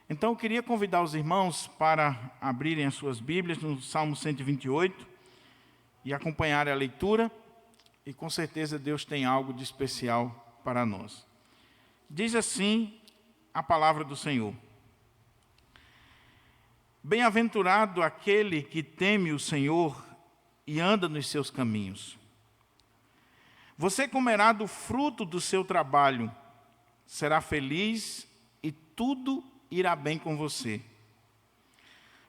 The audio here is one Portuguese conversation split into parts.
Então, eu queria convidar os irmãos para abrirem as suas Bíblias no Salmo 128 e acompanharem a leitura, e com certeza Deus tem algo de especial para nós. Diz assim a palavra do Senhor: Bem-aventurado aquele que teme o Senhor e anda nos seus caminhos. Você comerá do fruto do seu trabalho, será feliz e tudo irá bem com você.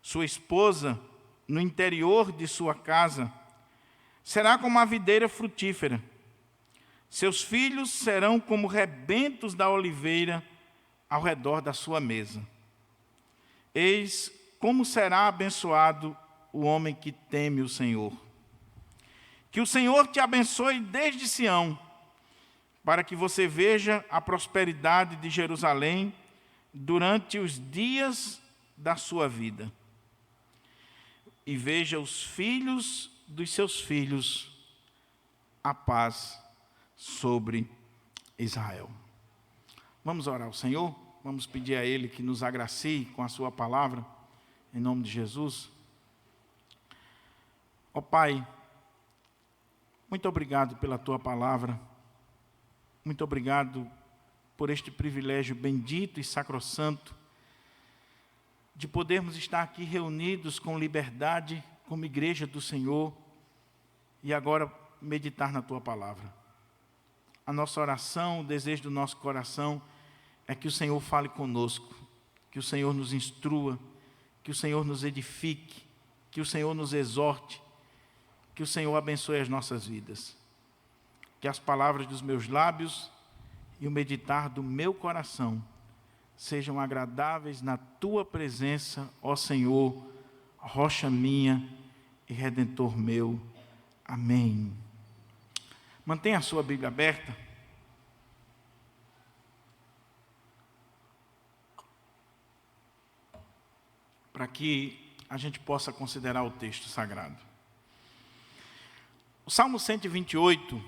Sua esposa, no interior de sua casa, será como a videira frutífera. Seus filhos serão como rebentos da oliveira ao redor da sua mesa. Eis como será abençoado o homem que teme o Senhor. Que o Senhor te abençoe desde Sião, para que você veja a prosperidade de Jerusalém durante os dias da sua vida, e veja os filhos dos seus filhos, a paz sobre Israel. Vamos orar ao Senhor, vamos pedir a Ele que nos agracie com a sua palavra, em nome de Jesus. Ó Pai, muito obrigado pela tua palavra, muito obrigado por este privilégio bendito e sacrossanto de podermos estar aqui reunidos com liberdade, como igreja do Senhor, e agora meditar na tua palavra. A nossa oração, o desejo do nosso coração é que o Senhor fale conosco, que o Senhor nos instrua, que o Senhor nos edifique, que o Senhor nos exorte, que o Senhor abençoe as nossas vidas. Que as palavras dos meus lábios e o meditar do meu coração sejam agradáveis na tua presença, ó Senhor, rocha minha e redentor meu. Amém. Mantenha a sua Bíblia aberta. Para que a gente possa considerar o texto sagrado. O Salmo 128,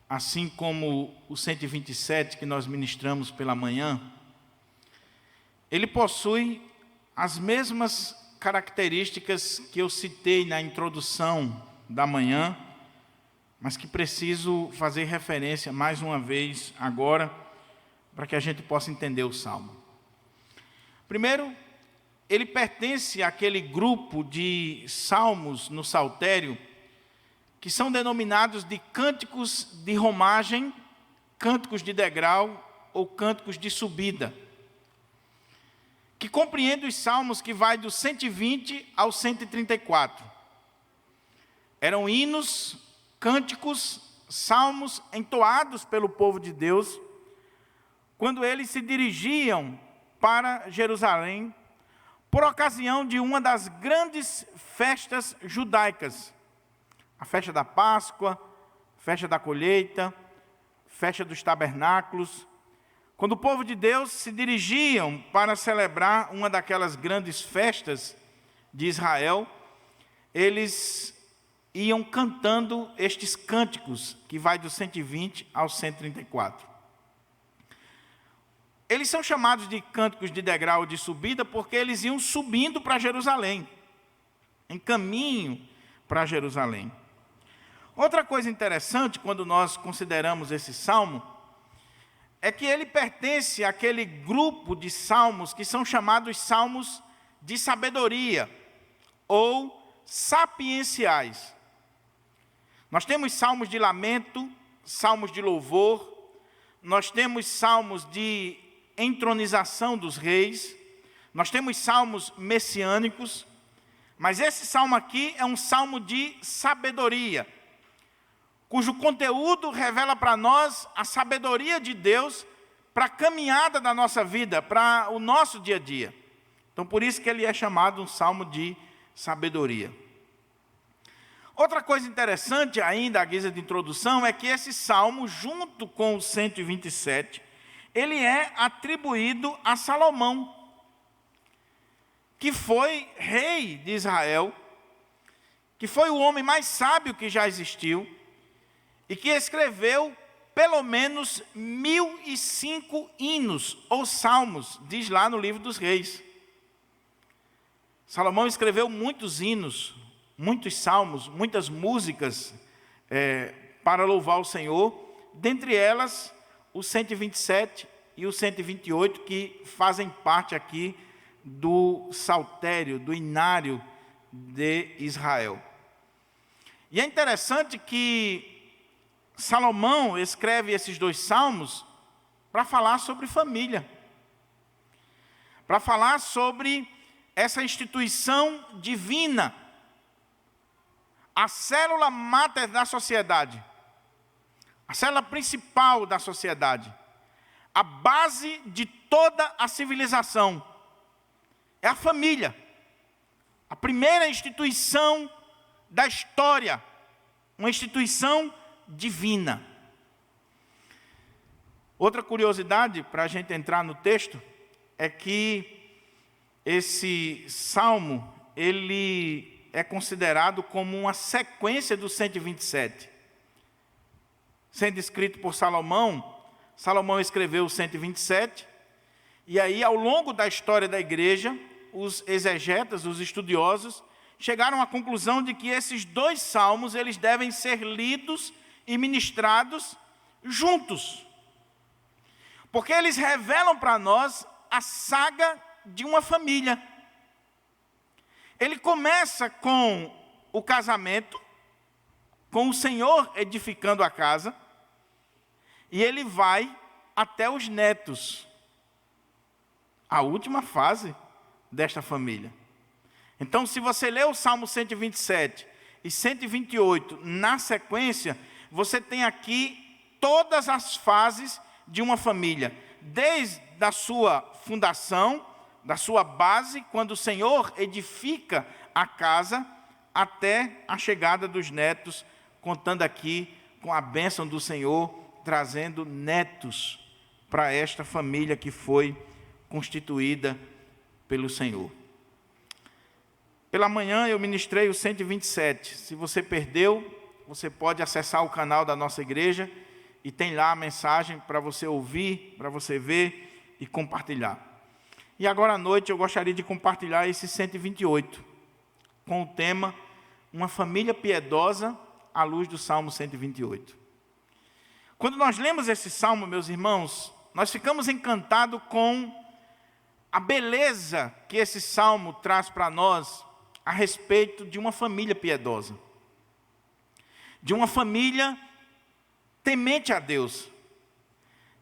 assim como o 127 que nós ministramos pela manhã, ele possui as mesmas características que eu citei na introdução da manhã, mas que preciso fazer referência mais uma vez agora, para que a gente possa entender o Salmo. Primeiro, ele pertence àquele grupo de salmos no Saltério, que são denominados de cânticos de romagem, cânticos de degrau ou cânticos de subida, que compreende os salmos que vai do 120 ao 134. Eram hinos, cânticos, salmos entoados pelo povo de Deus, quando eles se dirigiam para Jerusalém, por ocasião de uma das grandes festas judaicas, a festa da Páscoa, festa da colheita, festa dos tabernáculos. Quando o povo de Deus se dirigiam para celebrar uma daquelas grandes festas de Israel, eles iam cantando estes cânticos, que vai do 120 ao 134. Eles são chamados de cânticos de degrau ou de subida, porque eles iam subindo para Jerusalém, em caminho para Jerusalém. Outra coisa interessante, quando nós consideramos esse salmo, é que ele pertence àquele grupo de salmos que são chamados salmos de sabedoria, ou sapienciais. Nós temos salmos de lamento, salmos de louvor, nós temos salmos de entronização dos reis, nós temos salmos messiânicos, mas esse salmo aqui é um salmo de sabedoria, cujo conteúdo revela para nós a sabedoria de Deus para a caminhada da nossa vida, para o nosso dia a dia. Então, por isso que ele é chamado um salmo de sabedoria. Outra coisa interessante ainda, à guisa de introdução, é que esse salmo, junto com o 127, ele é atribuído a Salomão, que foi rei de Israel, que foi o homem mais sábio que já existiu, e que escreveu pelo menos 1.005 hinos ou salmos, diz lá no livro dos Reis. Salomão escreveu muitos hinos, muitos salmos, muitas músicas para louvar o Senhor, dentre elas o 127 e o 128, que fazem parte aqui do saltério, do inário de Israel. E é interessante que Salomão escreve esses 2 salmos para falar sobre família, para falar sobre essa instituição divina, a célula máter da sociedade, a célula principal da sociedade, a base de toda a civilização, é a família, a primeira instituição da história, uma instituição divina. Outra curiosidade, para a gente entrar no texto, é que esse salmo, ele é considerado como uma sequência do 127. Sendo escrito por Salomão, Salomão escreveu o 127, e aí, ao longo da história da igreja, os exegetas, os estudiosos, chegaram à conclusão de que esses 2 salmos, eles devem ser lidos e ministrados juntos, porque eles revelam para nós a saga de uma família. Ele começa com o casamento, com o Senhor edificando a casa, e ele vai até os netos, a última fase desta família. Então, se você ler o Salmo 127 e 128 na sequência, você tem aqui todas as fases de uma família, desde a sua fundação, da sua base, quando o Senhor edifica a casa, até a chegada dos netos, contando aqui com a bênção do Senhor, trazendo netos para esta família que foi constituída pelo Senhor. Pela manhã eu ministrei o 127. Se você perdeu, você pode acessar o canal da nossa igreja e tem lá a mensagem para você ouvir, para você ver e compartilhar. E agora à noite eu gostaria de compartilhar esse 128, com o tema Uma Família Piedosa à luz do Salmo 128. Quando nós lemos esse salmo, meus irmãos, nós ficamos encantados com a beleza que esse salmo traz para nós a respeito de uma família piedosa, de uma família temente a Deus,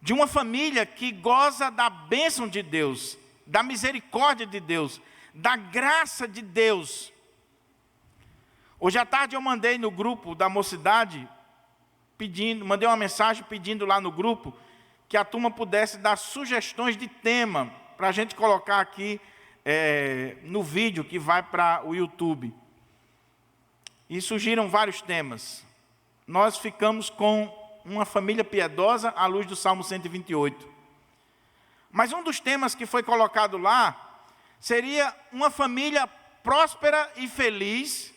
de uma família que goza da bênção de Deus, da misericórdia de Deus, da graça de Deus. Hoje à tarde eu mandei no grupo da mocidade, mandei uma mensagem pedindo lá no grupo que a turma pudesse dar sugestões de tema para a gente colocar aqui no vídeo que vai para o YouTube. E surgiram vários temas. Nós ficamos com uma família piedosa à luz do Salmo 128. Mas um dos temas que foi colocado lá seria uma família próspera e feliz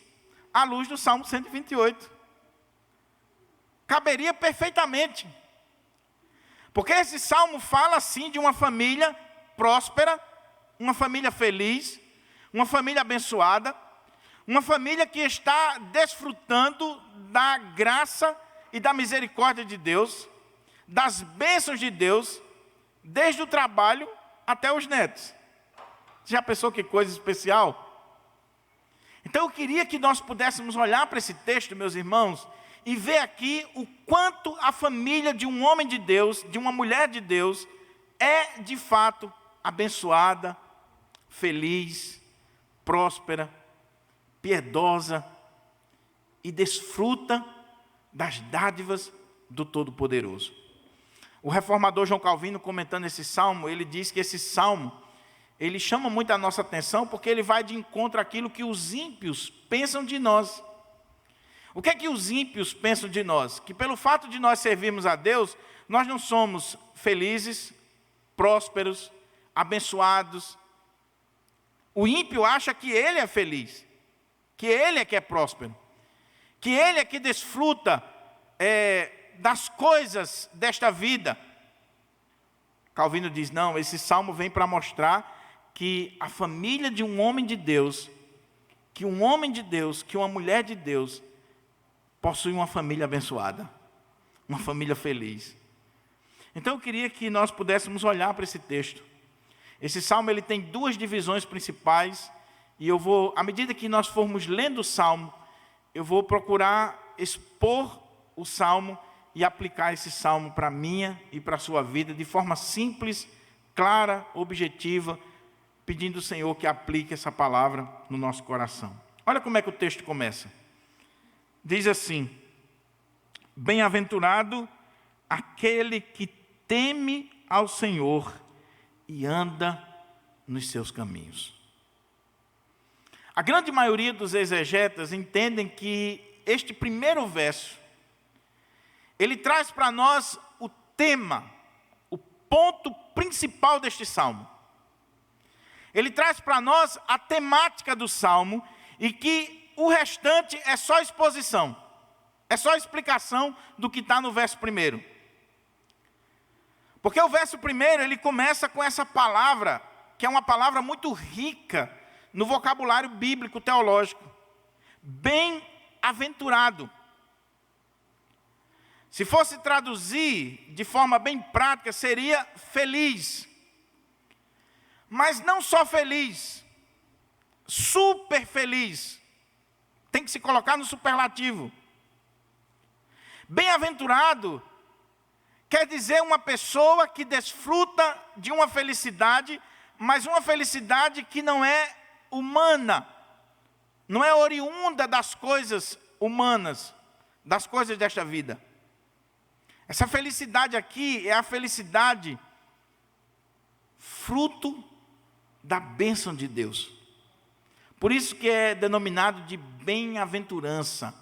à luz do Salmo 128. Caberia perfeitamente. Porque esse salmo fala sim de uma família próspera, uma família feliz, uma família abençoada, uma família que está desfrutando da graça e da misericórdia de Deus, das bênçãos de Deus, desde o trabalho até os netos. Você já pensou que coisa especial? Então eu queria que nós pudéssemos olhar para esse texto, meus irmãos, e ver aqui o quanto a família de um homem de Deus, de uma mulher de Deus, é de fato abençoada, feliz, próspera, piedosa e desfruta das dádivas do Todo-Poderoso. O reformador João Calvino, comentando esse salmo, ele diz que esse salmo, ele chama muito a nossa atenção porque ele vai de encontro àquilo que os ímpios pensam de nós. O que é que os ímpios pensam de nós? Que pelo fato de nós servirmos a Deus, nós não somos felizes, prósperos, abençoados. O ímpio acha que ele é feliz, que ele é que é próspero, que ele é que desfruta das coisas desta vida. Calvino diz, não, esse salmo vem para mostrar que a família de um homem de Deus, que uma mulher de Deus, possui uma família abençoada, uma família feliz. Então eu queria que nós pudéssemos olhar para esse texto. Esse salmo ele tem duas divisões principais, e eu vou, à medida que nós formos lendo o salmo, eu vou procurar expor o salmo e aplicar esse salmo para a minha e para a sua vida, de forma simples, clara, objetiva, pedindo ao Senhor que aplique essa palavra no nosso coração. Olha como é que o texto começa. Diz assim: bem-aventurado aquele que teme ao Senhor e anda nos seus caminhos. A grande maioria dos exegetas entendem que este primeiro verso, ele traz para nós o tema, o ponto principal deste salmo. Ele traz para nós a temática do salmo e que o restante é só exposição, é só explicação do que está no verso primeiro. Porque o verso primeiro, ele começa com essa palavra, que é uma palavra muito rica no vocabulário bíblico teológico. Bem-aventurado. Se fosse traduzir de forma bem prática, seria feliz. Mas não só feliz, super feliz. Tem que se colocar no superlativo. Bem-aventurado quer dizer uma pessoa que desfruta de uma felicidade, mas uma felicidade que não é humana, não é oriunda das coisas humanas, das coisas desta vida. Essa felicidade aqui é a felicidade fruto da bênção de Deus. Por isso que é denominado de bem-aventurança.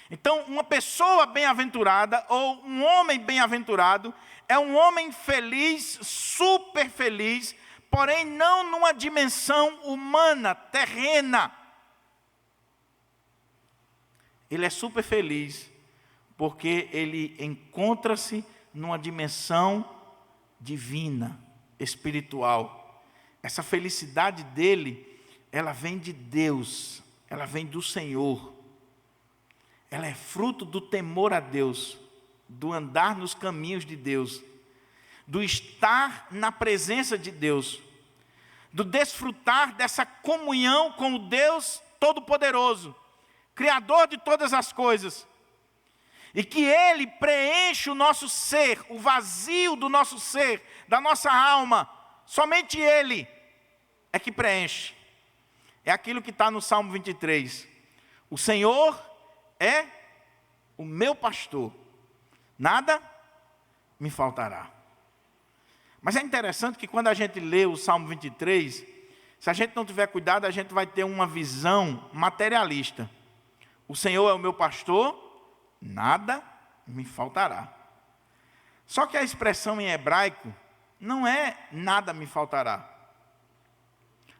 Então, uma pessoa bem-aventurada, ou um homem bem-aventurado, é um homem feliz, super feliz, porém não numa dimensão humana, terrena. Ele é super feliz, porque ele encontra-se numa dimensão divina, espiritual. Essa felicidade dele, ela vem de Deus, ela vem do Senhor. Ela é fruto do temor a Deus, do andar nos caminhos de Deus, do estar na presença de Deus, do desfrutar dessa comunhão com o Deus Todo-Poderoso, Criador de todas as coisas, e que Ele preenche o nosso ser, o vazio do nosso ser, da nossa alma, somente Ele é que preenche. É aquilo que está no Salmo 23. O Senhor é o meu pastor, nada me faltará. Mas é interessante que quando a gente lê o Salmo 23, se a gente não tiver cuidado, a gente vai ter uma visão materialista. O Senhor é o meu pastor, nada me faltará. Só que a expressão em hebraico não é nada me faltará.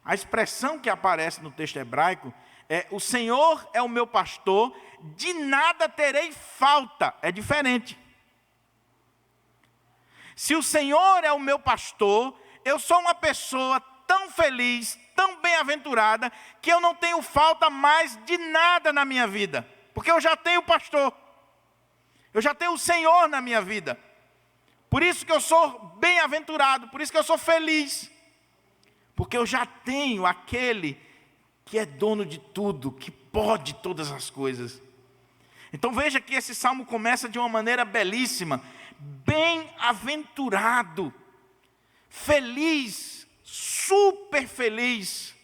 A expressão que aparece no texto hebraico é: o Senhor é o meu pastor, de nada terei falta. É diferente. Se o Senhor é o meu pastor, eu sou uma pessoa tão feliz, tão bem-aventurada, que eu não tenho falta mais de nada na minha vida. Porque eu já tenho o pastor. Eu já tenho o Senhor na minha vida. Por isso que eu sou bem-aventurado, por isso que eu sou feliz. Porque eu já tenho aquele que é dono de tudo, que pode todas as coisas. Então veja que esse salmo começa de uma maneira belíssima. Bem-aventurado, feliz, super feliz,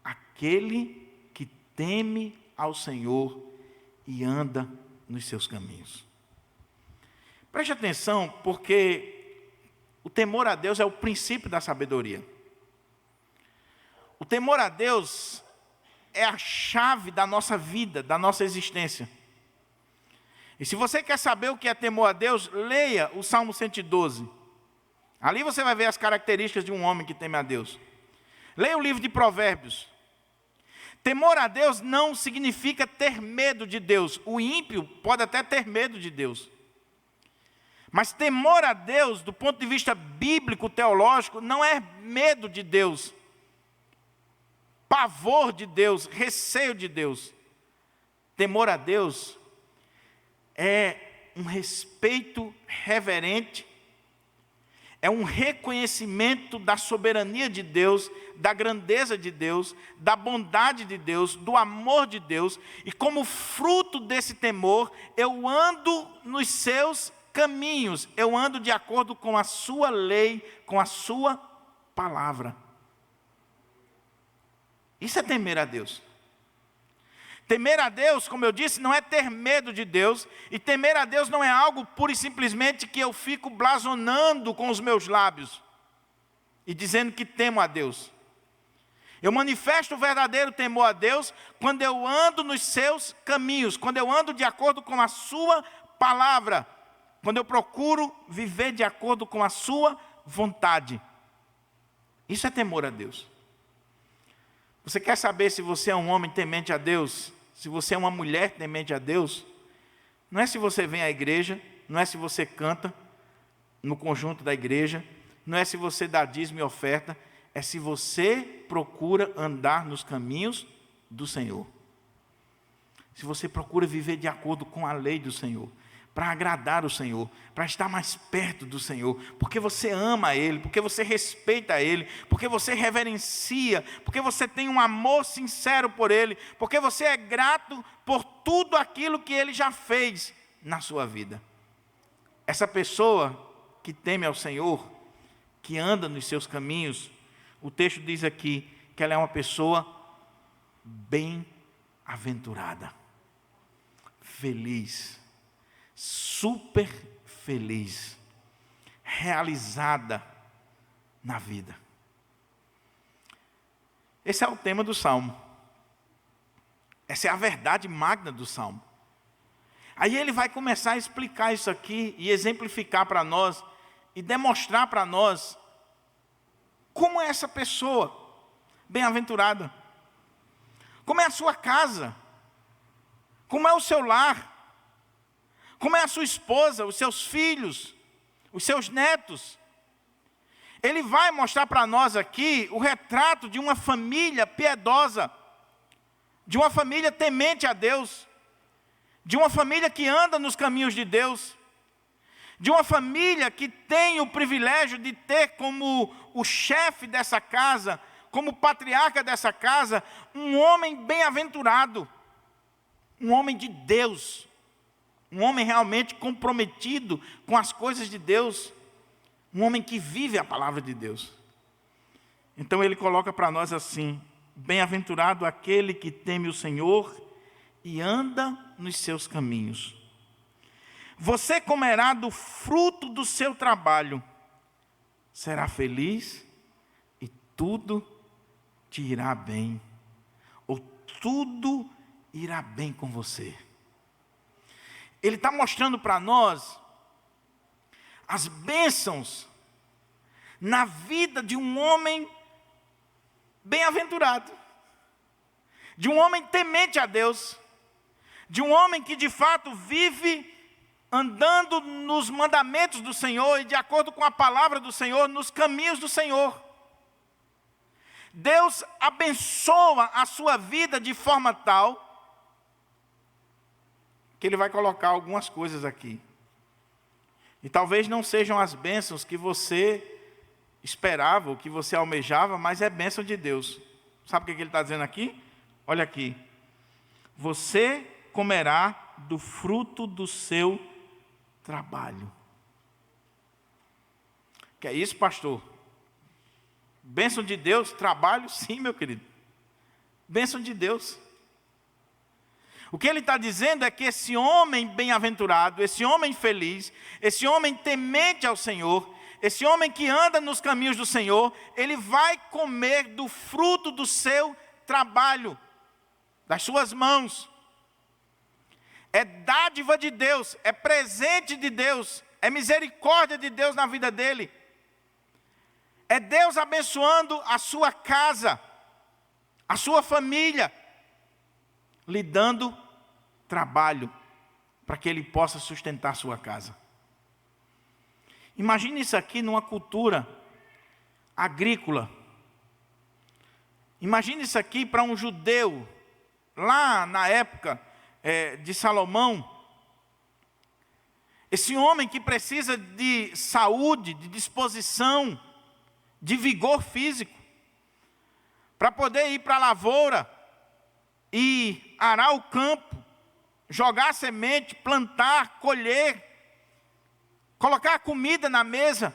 aquele que teme ao Senhor e anda nos seus caminhos. Preste atenção, porque o temor a Deus é o princípio da sabedoria. O temor a Deus é a chave da nossa vida, da nossa existência. E se você quer saber o que é temor a Deus, leia o Salmo 112. Ali você vai ver as características de um homem que teme a Deus. Leia o livro de Provérbios. Temor a Deus não significa ter medo de Deus. O ímpio pode até ter medo de Deus. Mas temor a Deus, do ponto de vista bíblico, teológico, não é medo de Deus, pavor de Deus, receio de Deus. Temor a Deus é um respeito reverente, é um reconhecimento da soberania de Deus, da grandeza de Deus, da bondade de Deus, do amor de Deus. E como fruto desse temor, eu ando nos seus caminhos, eu ando de acordo com a sua lei, com a sua palavra. Isso é temer a Deus. Temer a Deus, como eu disse, não é ter medo de Deus, e temer a Deus não é algo pura e simplesmente que eu fico blasonando com os meus lábios e dizendo que temo a Deus. Eu manifesto o verdadeiro temor a Deus quando eu ando nos seus caminhos, quando eu ando de acordo com a sua palavra, quando eu procuro viver de acordo com a sua vontade. Isso é temor a Deus. Você quer saber se você é um homem temente a Deus? Se você é uma mulher temente a Deus? Não é se você vem à igreja, não é se você canta no conjunto da igreja, não é se você dá dízimo e oferta, é se você procura andar nos caminhos do Senhor. Se você procura viver de acordo com a lei do Senhor, para agradar o Senhor, para estar mais perto do Senhor, porque você ama Ele, porque você respeita Ele, porque você reverencia, porque você tem um amor sincero por Ele, porque você é grato por tudo aquilo que Ele já fez na sua vida. Essa pessoa que teme ao Senhor, que anda nos seus caminhos, o texto diz aqui que ela é uma pessoa bem-aventurada, feliz, super feliz, realizada na vida. Esse é o tema do Salmo. Essa é a verdade magna do Salmo. Aí ele vai começar a explicar isso aqui e exemplificar para nós e demonstrar para nós como é essa pessoa bem-aventurada, como é a sua casa, como é o seu lar, como é a sua esposa, os seus filhos, os seus netos. Ele vai mostrar para nós aqui o retrato de uma família piedosa, de uma família temente a Deus, de uma família que anda nos caminhos de Deus, de uma família que tem o privilégio de ter como o chefe dessa casa, como patriarca dessa casa, um homem bem-aventurado, um homem de Deus, um homem realmente comprometido com as coisas de Deus, um homem que vive a palavra de Deus. Então ele coloca para nós assim: bem-aventurado aquele que teme o Senhor e anda nos seus caminhos. Você comerá do fruto do seu trabalho, será feliz e tudo te irá bem, ou tudo irá bem com você. Ele está mostrando para nós as bênçãos na vida de um homem bem-aventurado, de um homem temente a Deus, de um homem que de fato vive andando nos mandamentos do Senhor e de acordo com a palavra do Senhor, nos caminhos do Senhor. Deus abençoa a sua vida de forma tal que Ele vai colocar algumas coisas aqui. E talvez não sejam as bênçãos que você esperava, ou que você almejava, mas é bênção de Deus. Sabe o que Ele está dizendo aqui? Olha aqui. Você comerá do fruto do seu trabalho. Que é isso, pastor? Bênção de Deus, trabalho? Sim, meu querido. Bênção de Deus. O que ele está dizendo é que esse homem bem-aventurado, esse homem feliz, esse homem temente ao Senhor, esse homem que anda nos caminhos do Senhor, ele vai comer do fruto do seu trabalho, das suas mãos. É dádiva de Deus, é presente de Deus, é misericórdia de Deus na vida dele. É Deus abençoando a sua casa, a sua família, lhe dando trabalho para que ele possa sustentar sua casa. Imagine isso aqui numa cultura agrícola. Imagine isso aqui para um judeu, lá na época de Salomão. Esse homem que precisa de saúde, de disposição, de vigor físico, para poder ir para a lavoura e arar o campo, jogar semente, plantar, colher, colocar comida na mesa.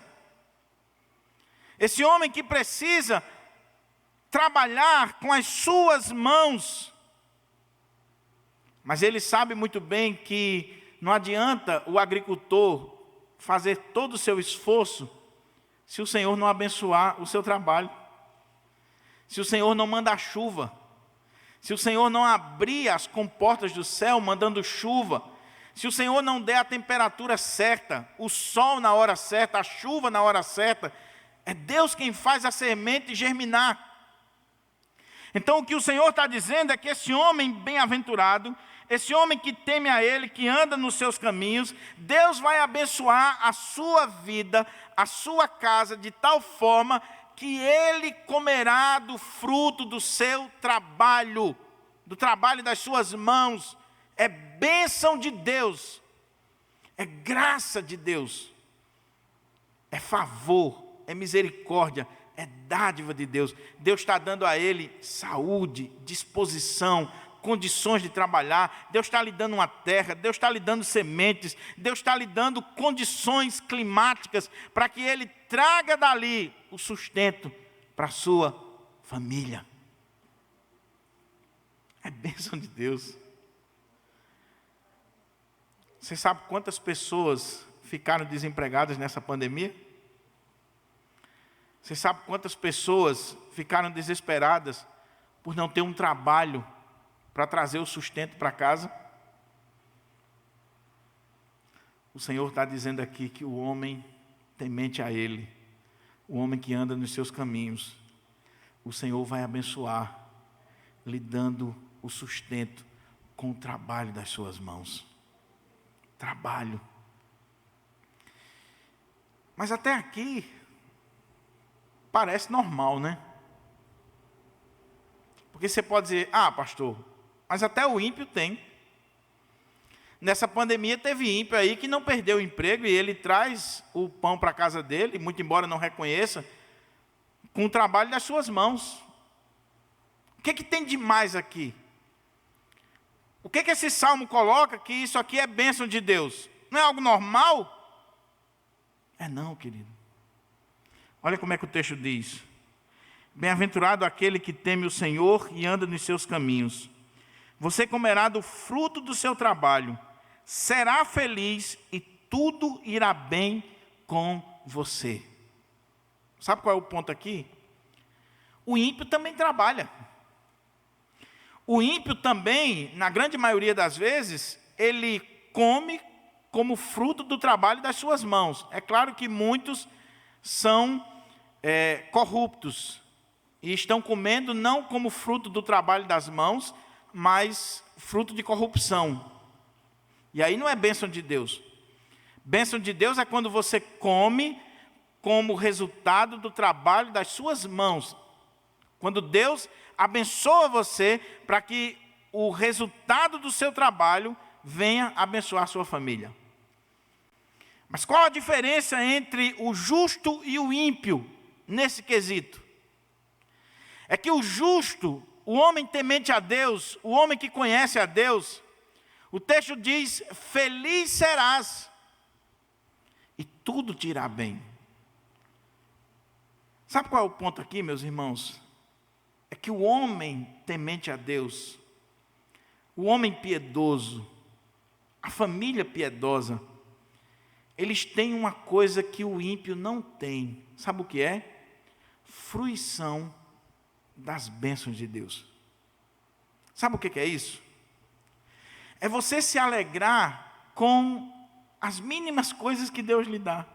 Esse homem que precisa trabalhar com as suas mãos. Mas ele sabe muito bem que não adianta o agricultor fazer todo o seu esforço se o Senhor não abençoar o seu trabalho. Se o Senhor não mandar chuva. Se o Senhor não abrir as comportas do céu mandando chuva. Se o Senhor não der a temperatura certa, o sol na hora certa, a chuva na hora certa, é Deus quem faz a semente germinar. Então o que o Senhor está dizendo é que esse homem bem-aventurado, esse homem que teme a Ele, que anda nos seus caminhos, Deus vai abençoar a sua vida, a sua casa, de tal forma que ele comerá do fruto do seu trabalho, do trabalho das suas mãos. É bênção de Deus, é graça de Deus, é favor, é misericórdia, é dádiva de Deus. Deus está dando a ele saúde, disposição, condições de trabalhar. Deus está lhe dando uma terra, Deus está lhe dando sementes, Deus está lhe dando condições climáticas para que ele traga dali o sustento para a sua família. É bênção de Deus. Você sabe quantas pessoas ficaram desempregadas nessa pandemia? Você sabe quantas pessoas ficaram desesperadas por não ter um trabalho para trazer o sustento para casa? O Senhor está dizendo aqui que o homem temente a Ele, o homem que anda nos seus caminhos, o Senhor vai abençoar, lhe dando o sustento com o trabalho das suas mãos. Trabalho. Mas até aqui parece normal, né? Porque você pode dizer, pastor, mas até o ímpio tem. Nessa pandemia teve ímpio aí que não perdeu o emprego e ele traz o pão para a casa dele, muito embora não reconheça, com o trabalho das suas mãos. O que tem de mais aqui? O que esse salmo coloca que isso aqui é bênção de Deus? Não é algo normal? É não, querido. Olha como é que o texto diz. Bem-aventurado aquele que teme o Senhor e anda nos seus caminhos. Você comerá do fruto do seu trabalho, será feliz e tudo irá bem com você. Sabe qual é o ponto aqui? O ímpio também trabalha. O ímpio também, na grande maioria das vezes, ele come como fruto do trabalho das suas mãos. É claro que muitos são corruptos e estão comendo não como fruto do trabalho das mãos, mas fruto de corrupção. E aí não é bênção de Deus. Bênção de Deus é quando você come como resultado do trabalho das suas mãos. Quando Deus abençoa você para que o resultado do seu trabalho venha abençoar a sua família. Mas qual a diferença entre o justo e o ímpio nesse quesito? É que o justo, o homem temente a Deus, o homem que conhece a Deus, o texto diz, feliz serás, e tudo te irá bem. Sabe qual é o ponto aqui, meus irmãos? É que o homem temente a Deus, o homem piedoso, a família piedosa, eles têm uma coisa que o ímpio não tem. Sabe o que é? Fruição das bênçãos de Deus. Sabe o que é isso? É você se alegrar com as mínimas coisas que Deus lhe dá.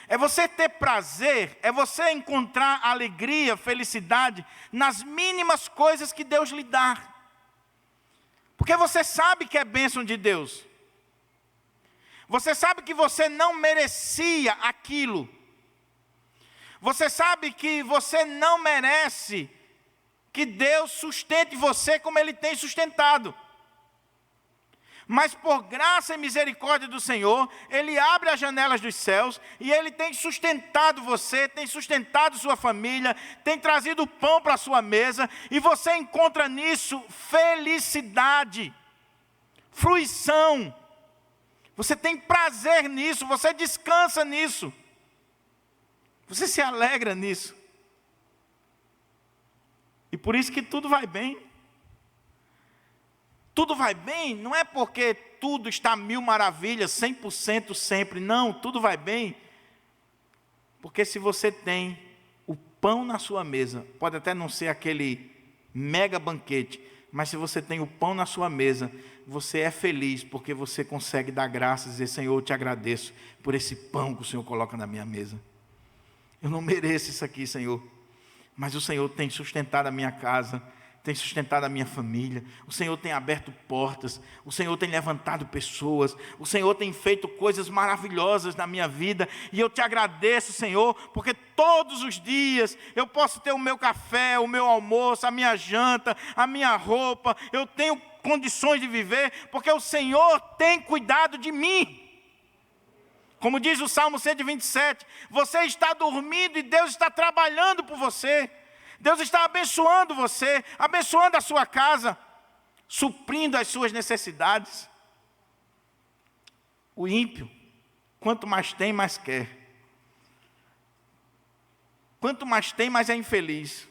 É você ter prazer, é você encontrar alegria, felicidade nas mínimas coisas que Deus lhe dá. Porque você sabe que é bênção de Deus. Você sabe que você não merecia aquilo. Você sabe que você não merece que Deus sustente você como Ele tem sustentado. Mas por graça e misericórdia do Senhor, Ele abre as janelas dos céus e Ele tem sustentado você, tem sustentado sua família, tem trazido pão para a sua mesa, e você encontra nisso felicidade, fruição. Você tem prazer nisso, você descansa nisso, você se alegra nisso. E por isso que tudo vai bem. Tudo vai bem, não é porque tudo está mil maravilhas, 100% sempre. Não, tudo vai bem. Porque se você tem o pão na sua mesa, pode até não ser aquele mega banquete, mas se você tem o pão na sua mesa, você é feliz, porque você consegue dar graças e dizer: Senhor, eu te agradeço por esse pão que o Senhor coloca na minha mesa. Eu não mereço isso aqui, Senhor, mas o Senhor tem sustentado a minha casa, tem sustentado a minha família, o Senhor tem aberto portas, o Senhor tem levantado pessoas, o Senhor tem feito coisas maravilhosas na minha vida, e eu te agradeço, Senhor, porque todos os dias eu posso ter o meu café, o meu almoço, a minha janta, a minha roupa, eu tenho condições de viver, porque o Senhor tem cuidado de mim. Como diz o Salmo 127, você está dormindo e Deus está trabalhando por você. Deus está abençoando você, abençoando a sua casa, suprindo as suas necessidades. O ímpio, quanto mais tem, mais quer. Quanto mais tem, mais é infeliz.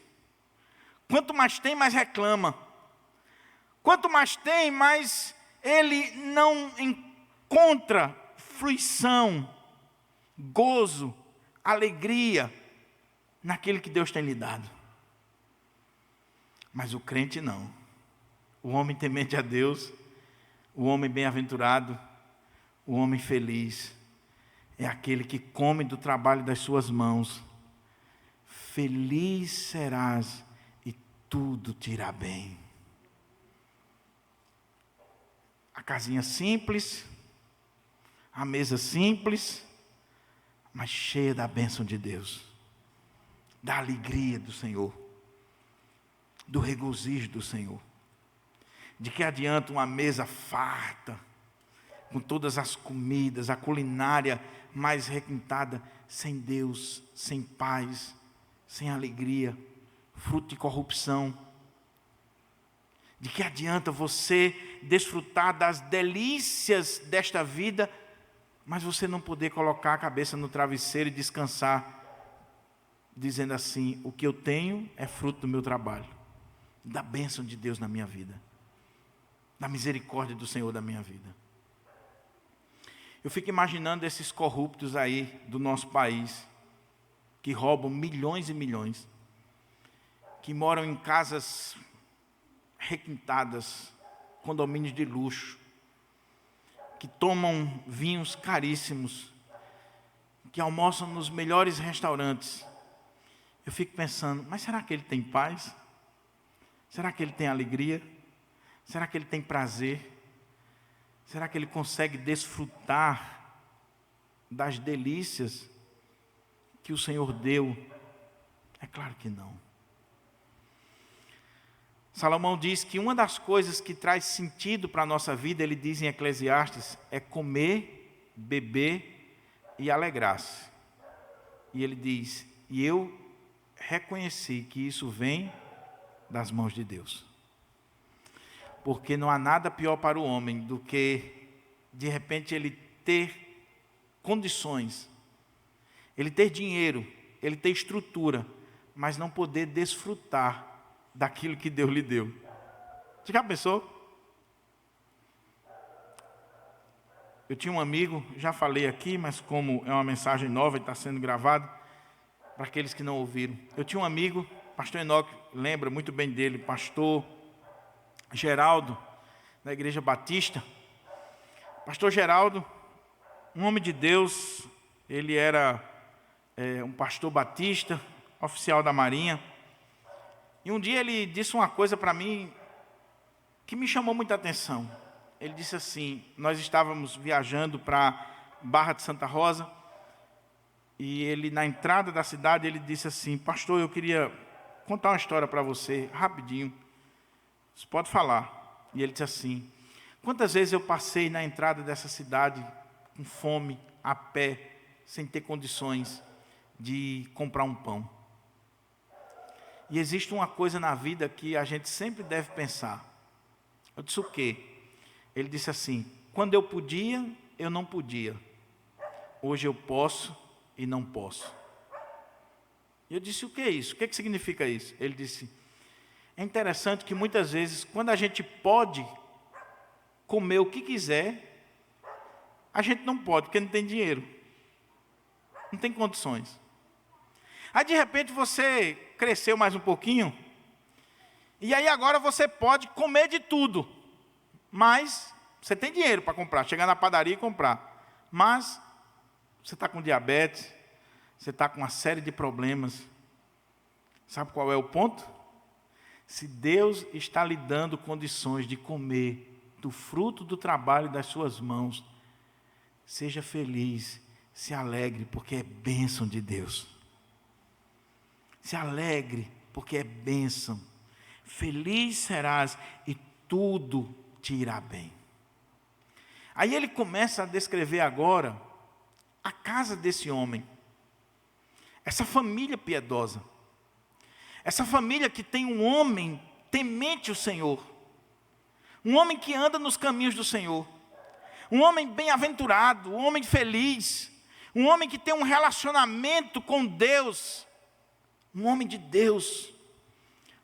Quanto mais tem, mais reclama. Quanto mais tem, mais ele não encontra fruição, gozo, alegria naquilo que Deus tem lhe dado. Mas o crente não. O homem temente a Deus, o homem bem-aventurado, o homem feliz, é aquele que come do trabalho das suas mãos. Feliz serás e tudo te irá bem. A casinha simples, a mesa simples, mas cheia da bênção de Deus, da alegria do Senhor, do regozijo do Senhor. De que adianta uma mesa farta, com todas as comidas, a culinária mais requintada, sem Deus, sem paz, sem alegria, fruto de corrupção? De que adianta você desfrutar das delícias desta vida, mas você não poder colocar a cabeça no travesseiro e descansar, dizendo assim: o que eu tenho é fruto do meu trabalho, da bênção de Deus na minha vida, da misericórdia do Senhor da minha vida. Eu fico imaginando esses corruptos aí do nosso país, que roubam milhões e milhões, que moram em casas requintadas, condomínios de luxo, que tomam vinhos caríssimos, que almoçam nos melhores restaurantes. Eu fico pensando: mas será que ele tem paz? Será que ele tem alegria? Será que ele tem prazer? Será que ele consegue desfrutar das delícias que o Senhor deu? É claro que não. Salomão diz que uma das coisas que traz sentido para a nossa vida, ele diz em Eclesiastes, é comer, beber e alegrar-se. E ele diz: e eu reconheci que isso vem das mãos de Deus. Porque não há nada pior para o homem do que, de repente, ele ter condições, ele ter dinheiro, ele ter estrutura, mas não poder desfrutar daquilo que Deus lhe deu. Você já pensou? Eu tinha um amigo, já falei aqui, mas como é uma mensagem nova e está sendo gravado, para aqueles que não ouviram. Eu tinha um amigo, pastor Enoque, lembra muito bem dele, pastor Geraldo, da Igreja Batista. Pastor Geraldo, um homem de Deus, ele era um pastor batista, oficial da Marinha. E um dia ele disse uma coisa para mim que me chamou muita atenção. Ele disse assim, nós estávamos viajando para Barra de Santa Rosa, e ele, na entrada da cidade, ele disse assim: pastor, eu queria contar uma história para você, rapidinho. Você pode falar. E ele disse assim: quantas vezes eu passei na entrada dessa cidade com fome, a pé, sem ter condições de comprar um pão. E existe uma coisa na vida que a gente sempre deve pensar. Eu disse: o quê? Ele disse assim: quando eu podia, eu não podia. Hoje eu posso e não posso. E eu disse: o que é isso? O que significa isso? Ele disse: é interessante que muitas vezes, quando a gente pode comer o que quiser, a gente não pode, porque não tem dinheiro. Não tem condições. Aí de repente você cresceu mais um pouquinho, e aí agora você pode comer de tudo, mas você tem dinheiro para comprar, chegar na padaria e comprar, mas você está com diabetes, você está com uma série de problemas. Sabe qual é o ponto? Se Deus está lhe dando condições de comer do fruto do trabalho das suas mãos, seja feliz, se alegre, porque é bênção de Deus. Se alegre, porque é bênção. Feliz serás e tudo te irá bem. Aí ele começa a descrever agora a casa desse homem. Essa família piedosa. Essa família que tem um homem temente o Senhor. Um homem que anda nos caminhos do Senhor. Um homem bem-aventurado, um homem feliz. Um homem que tem um relacionamento com Deus. Um homem de Deus.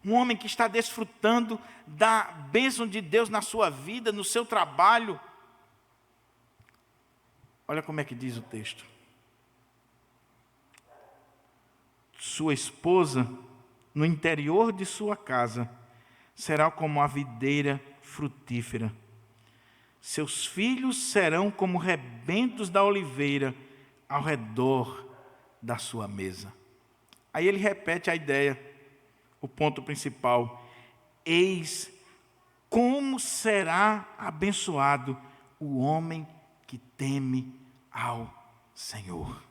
Um homem que está desfrutando da bênção de Deus na sua vida, no seu trabalho. Olha como é que diz o texto. Sua esposa, no interior de sua casa, será como a videira frutífera. Seus filhos serão como rebentos da oliveira ao redor da sua mesa. Aí ele repete a ideia, o ponto principal. Eis como será abençoado o homem que teme ao Senhor.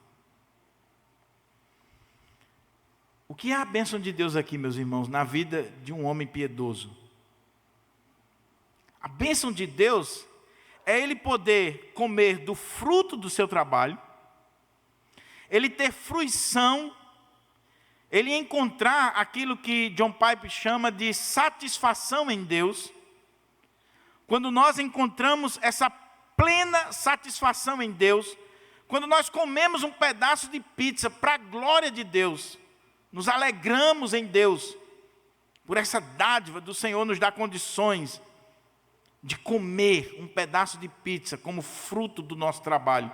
O que é a bênção de Deus aqui, meus irmãos, na vida de um homem piedoso? A bênção de Deus é ele poder comer do fruto do seu trabalho, ele ter fruição, ele encontrar aquilo que John Piper chama de satisfação em Deus. Quando nós encontramos essa plena satisfação em Deus, quando nós comemos um pedaço de pizza para a glória de Deus, nos alegramos em Deus, por essa dádiva do Senhor nos dar condições de comer um pedaço de pizza como fruto do nosso trabalho.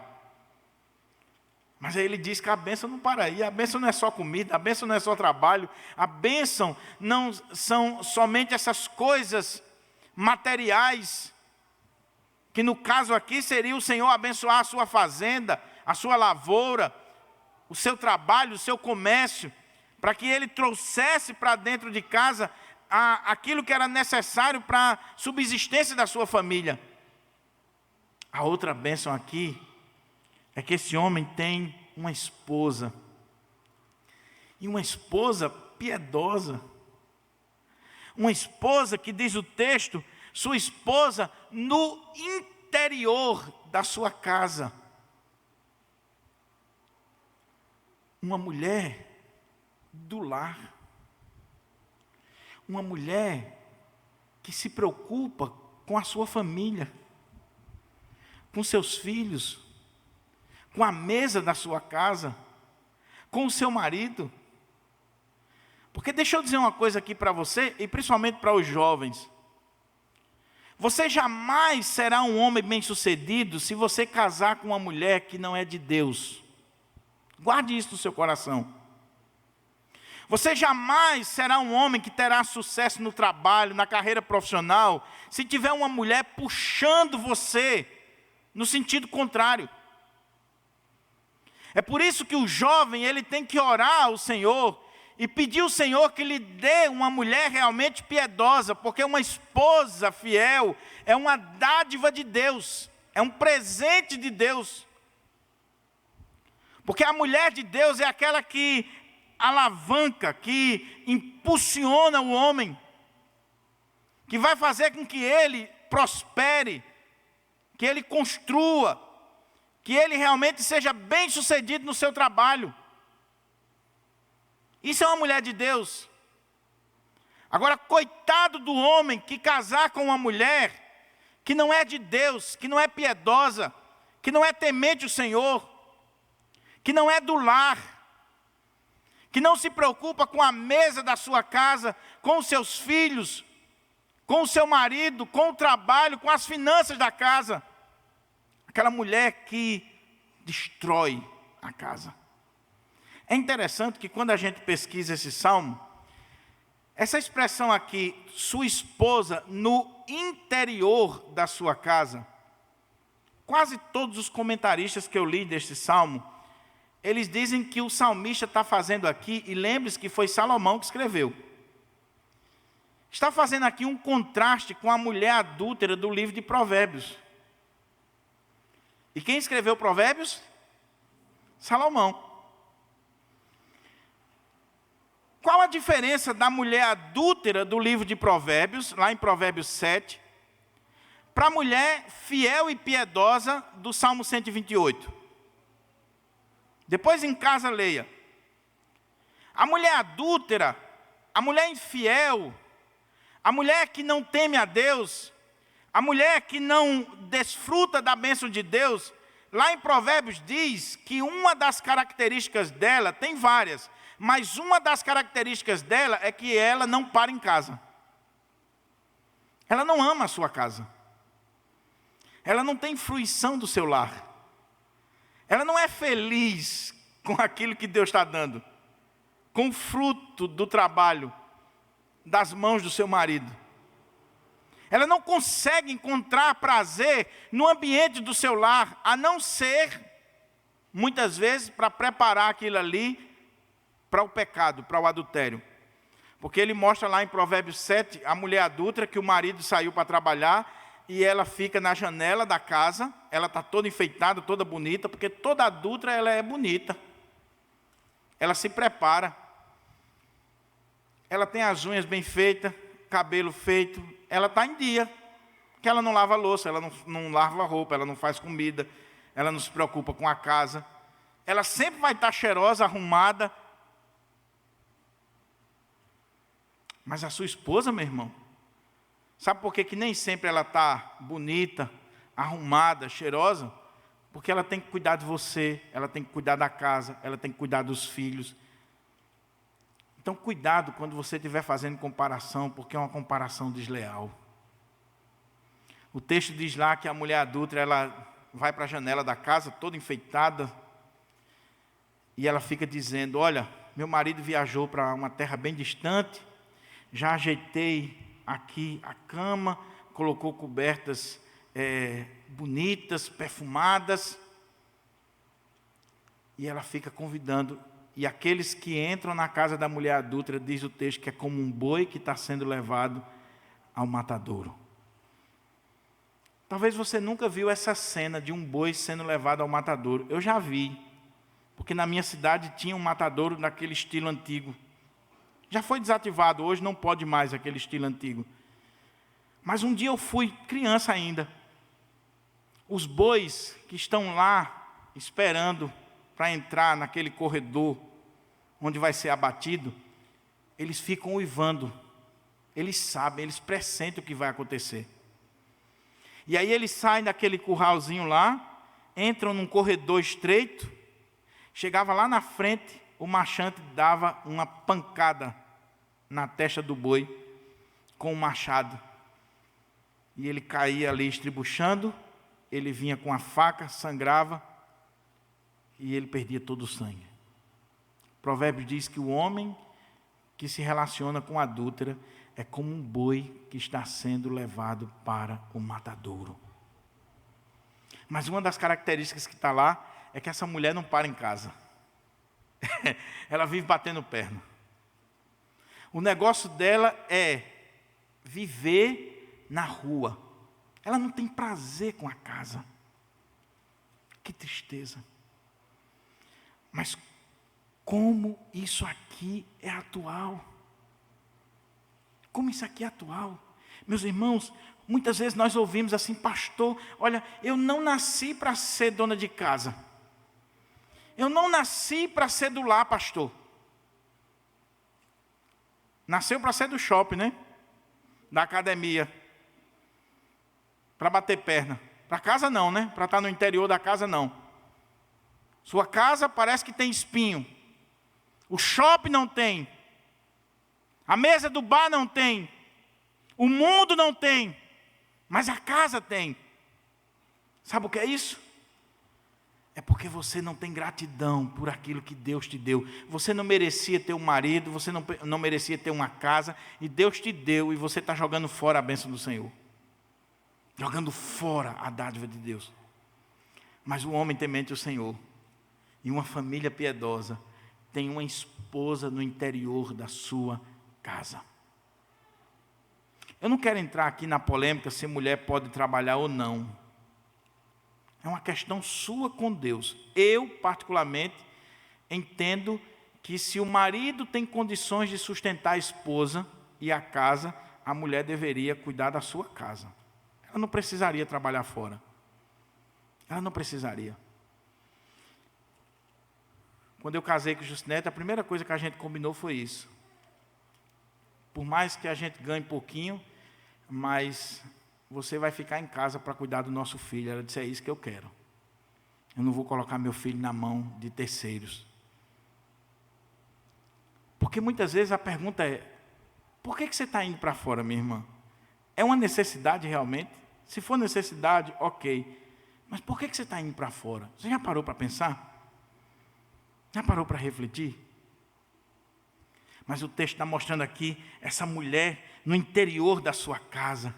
Mas aí ele diz que a bênção não para aí, a bênção não é só comida, a bênção não é só trabalho, a bênção não são somente essas coisas materiais, que no caso aqui seria o Senhor abençoar a sua fazenda, a sua lavoura, o seu trabalho, o seu comércio, para que ele trouxesse para dentro de casa aquilo que era necessário para a subsistência da sua família. A outra bênção aqui é que esse homem tem uma esposa, e uma esposa piedosa, uma esposa que diz o texto, sua esposa no interior da sua casa, uma mulher do lar, uma mulher que se preocupa com a sua família, com seus filhos, com a mesa da sua casa, com o seu marido. Porque deixa eu dizer uma coisa aqui para você, e principalmente para os jovens. Você jamais será um homem bem-sucedido se você casar com uma mulher que não é de Deus. Guarde isso no seu coração. Você jamais será um homem que terá sucesso no trabalho, na carreira profissional, se tiver uma mulher puxando você no sentido contrário. É por isso que o jovem ele tem que orar ao Senhor e pediu ao Senhor que lhe dê uma mulher realmente piedosa, porque uma esposa fiel é uma dádiva de Deus, é um presente de Deus. Porque a mulher de Deus é aquela que alavanca, que impulsiona o homem, que vai fazer com que ele prospere, que ele construa, que ele realmente seja bem-sucedido no seu trabalho. Isso é uma mulher de Deus. Agora, coitado do homem que casar com uma mulher que não é de Deus, que não é piedosa, que não é temente o Senhor, que não é do lar, que não se preocupa com a mesa da sua casa, com os seus filhos, com o seu marido, com o trabalho, com as finanças da casa. Aquela mulher que destrói a casa. É interessante que quando a gente pesquisa esse salmo, essa expressão aqui, sua esposa no interior da sua casa, quase todos os comentaristas que eu li deste salmo, eles dizem que o salmista está fazendo aqui, e lembre-se que foi Salomão que escreveu, está fazendo aqui um contraste com a mulher adúltera do livro de Provérbios. E quem escreveu Provérbios? Salomão. Qual a diferença da mulher adúltera do livro de Provérbios, lá em Provérbios 7, para a mulher fiel e piedosa do Salmo 128? Depois em casa leia. A mulher adúltera, a mulher infiel, a mulher que não teme a Deus, a mulher que não desfruta da bênção de Deus, lá em Provérbios diz que uma das características dela, tem várias, mas uma das características dela é que ela não para em casa. Ela não ama a sua casa. Ela não tem fruição do seu lar. Ela não é feliz com aquilo que Deus está dando, com o fruto do trabalho das mãos do seu marido. Ela não consegue encontrar prazer no ambiente do seu lar, a não ser, muitas vezes, para preparar aquilo ali para o pecado, para o adultério. Porque ele mostra lá em Provérbios 7, a mulher adúltera, que o marido saiu para trabalhar, e ela fica na janela da casa, ela está toda enfeitada, toda bonita, porque toda adúltera ela é bonita. Ela se prepara. Ela tem as unhas bem feitas, cabelo feito, ela está em dia. Porque ela não lava louça, ela não lava roupa, ela não faz comida, ela não se preocupa com a casa. Ela sempre vai estar cheirosa, arrumada. Mas a sua esposa, meu irmão, sabe por que nem sempre ela está bonita, arrumada, cheirosa? Porque ela tem que cuidar de você, ela tem que cuidar da casa, ela tem que cuidar dos filhos. Então, cuidado quando você estiver fazendo comparação, porque é uma comparação desleal. O texto diz lá que a mulher adúltera, ela vai para a janela da casa, toda enfeitada, e ela fica dizendo, olha, meu marido viajou para uma terra bem distante, já ajeitei aqui a cama, colocou cobertas bonitas, perfumadas, e ela fica convidando. E aqueles que entram na casa da mulher adúltera, diz o texto, que é como um boi que está sendo levado ao matadouro. Talvez você nunca viu essa cena de um boi sendo levado ao matadouro. Eu já vi, porque na minha cidade tinha um matadouro naquele estilo antigo. Já foi desativado, hoje não pode mais aquele estilo antigo. Mas um dia eu fui, criança ainda. Os bois que estão lá esperando para entrar naquele corredor onde vai ser abatido, eles ficam uivando. Eles sabem, eles pressentem o que vai acontecer. E aí eles saem daquele curralzinho lá, entram num corredor estreito, chegava lá na frente, o machante dava uma pancada na testa do boi com um machado. E ele caía ali estribuchando, ele vinha com a faca, sangrava, e ele perdia todo o sangue. Provérbios diz que o homem que se relaciona com a adúltera é como um boi que está sendo levado para o matadouro. Mas uma das características que está lá é que essa mulher não para em casa. Ela vive batendo perna. O negócio dela é viver na rua. Ela não tem prazer com a casa. Que tristeza. Mas como isso aqui é atual. Como isso aqui é atual. Meus irmãos, muitas vezes nós ouvimos assim, pastor, olha, eu não nasci para ser dona de casa. Eu não nasci para ser do lar, pastor. Nasceu para ser do shopping, né? Da academia. Para bater perna. Para casa não, né? Para estar no interior da casa não. Sua casa parece que tem espinho. O shopping não tem. A mesa do bar não tem. O mundo não tem. Mas a casa tem. Sabe o que é isso? É porque você não tem gratidão por aquilo que Deus te deu. Você não merecia ter um marido, você não merecia ter uma casa, e Deus te deu, e você está jogando fora a bênção do Senhor. Jogando fora a dádiva de Deus. Mas o homem temente o Senhor, e uma família piedosa, tem uma esposa no interior da sua casa. Eu não quero entrar aqui na polêmica se mulher pode trabalhar ou não. É uma questão sua com Deus. Eu, particularmente, entendo que se o marido tem condições de sustentar a esposa e a casa, a mulher deveria cuidar da sua casa. Ela não precisaria trabalhar fora. Ela não precisaria. Quando eu casei com o Justineto, a primeira coisa que a gente combinou foi isso. Por mais que a gente ganhe pouquinho, mas você vai ficar em casa para cuidar do nosso filho. Ela disse, é isso que eu quero. Eu não vou colocar meu filho na mão de terceiros. Porque muitas vezes a pergunta é, por que você está indo para fora, minha irmã? É uma necessidade realmente? Se for necessidade, ok. Mas por que você está indo para fora? Você já parou para pensar? Já parou para refletir? Mas o texto está mostrando aqui essa mulher no interior da sua casa.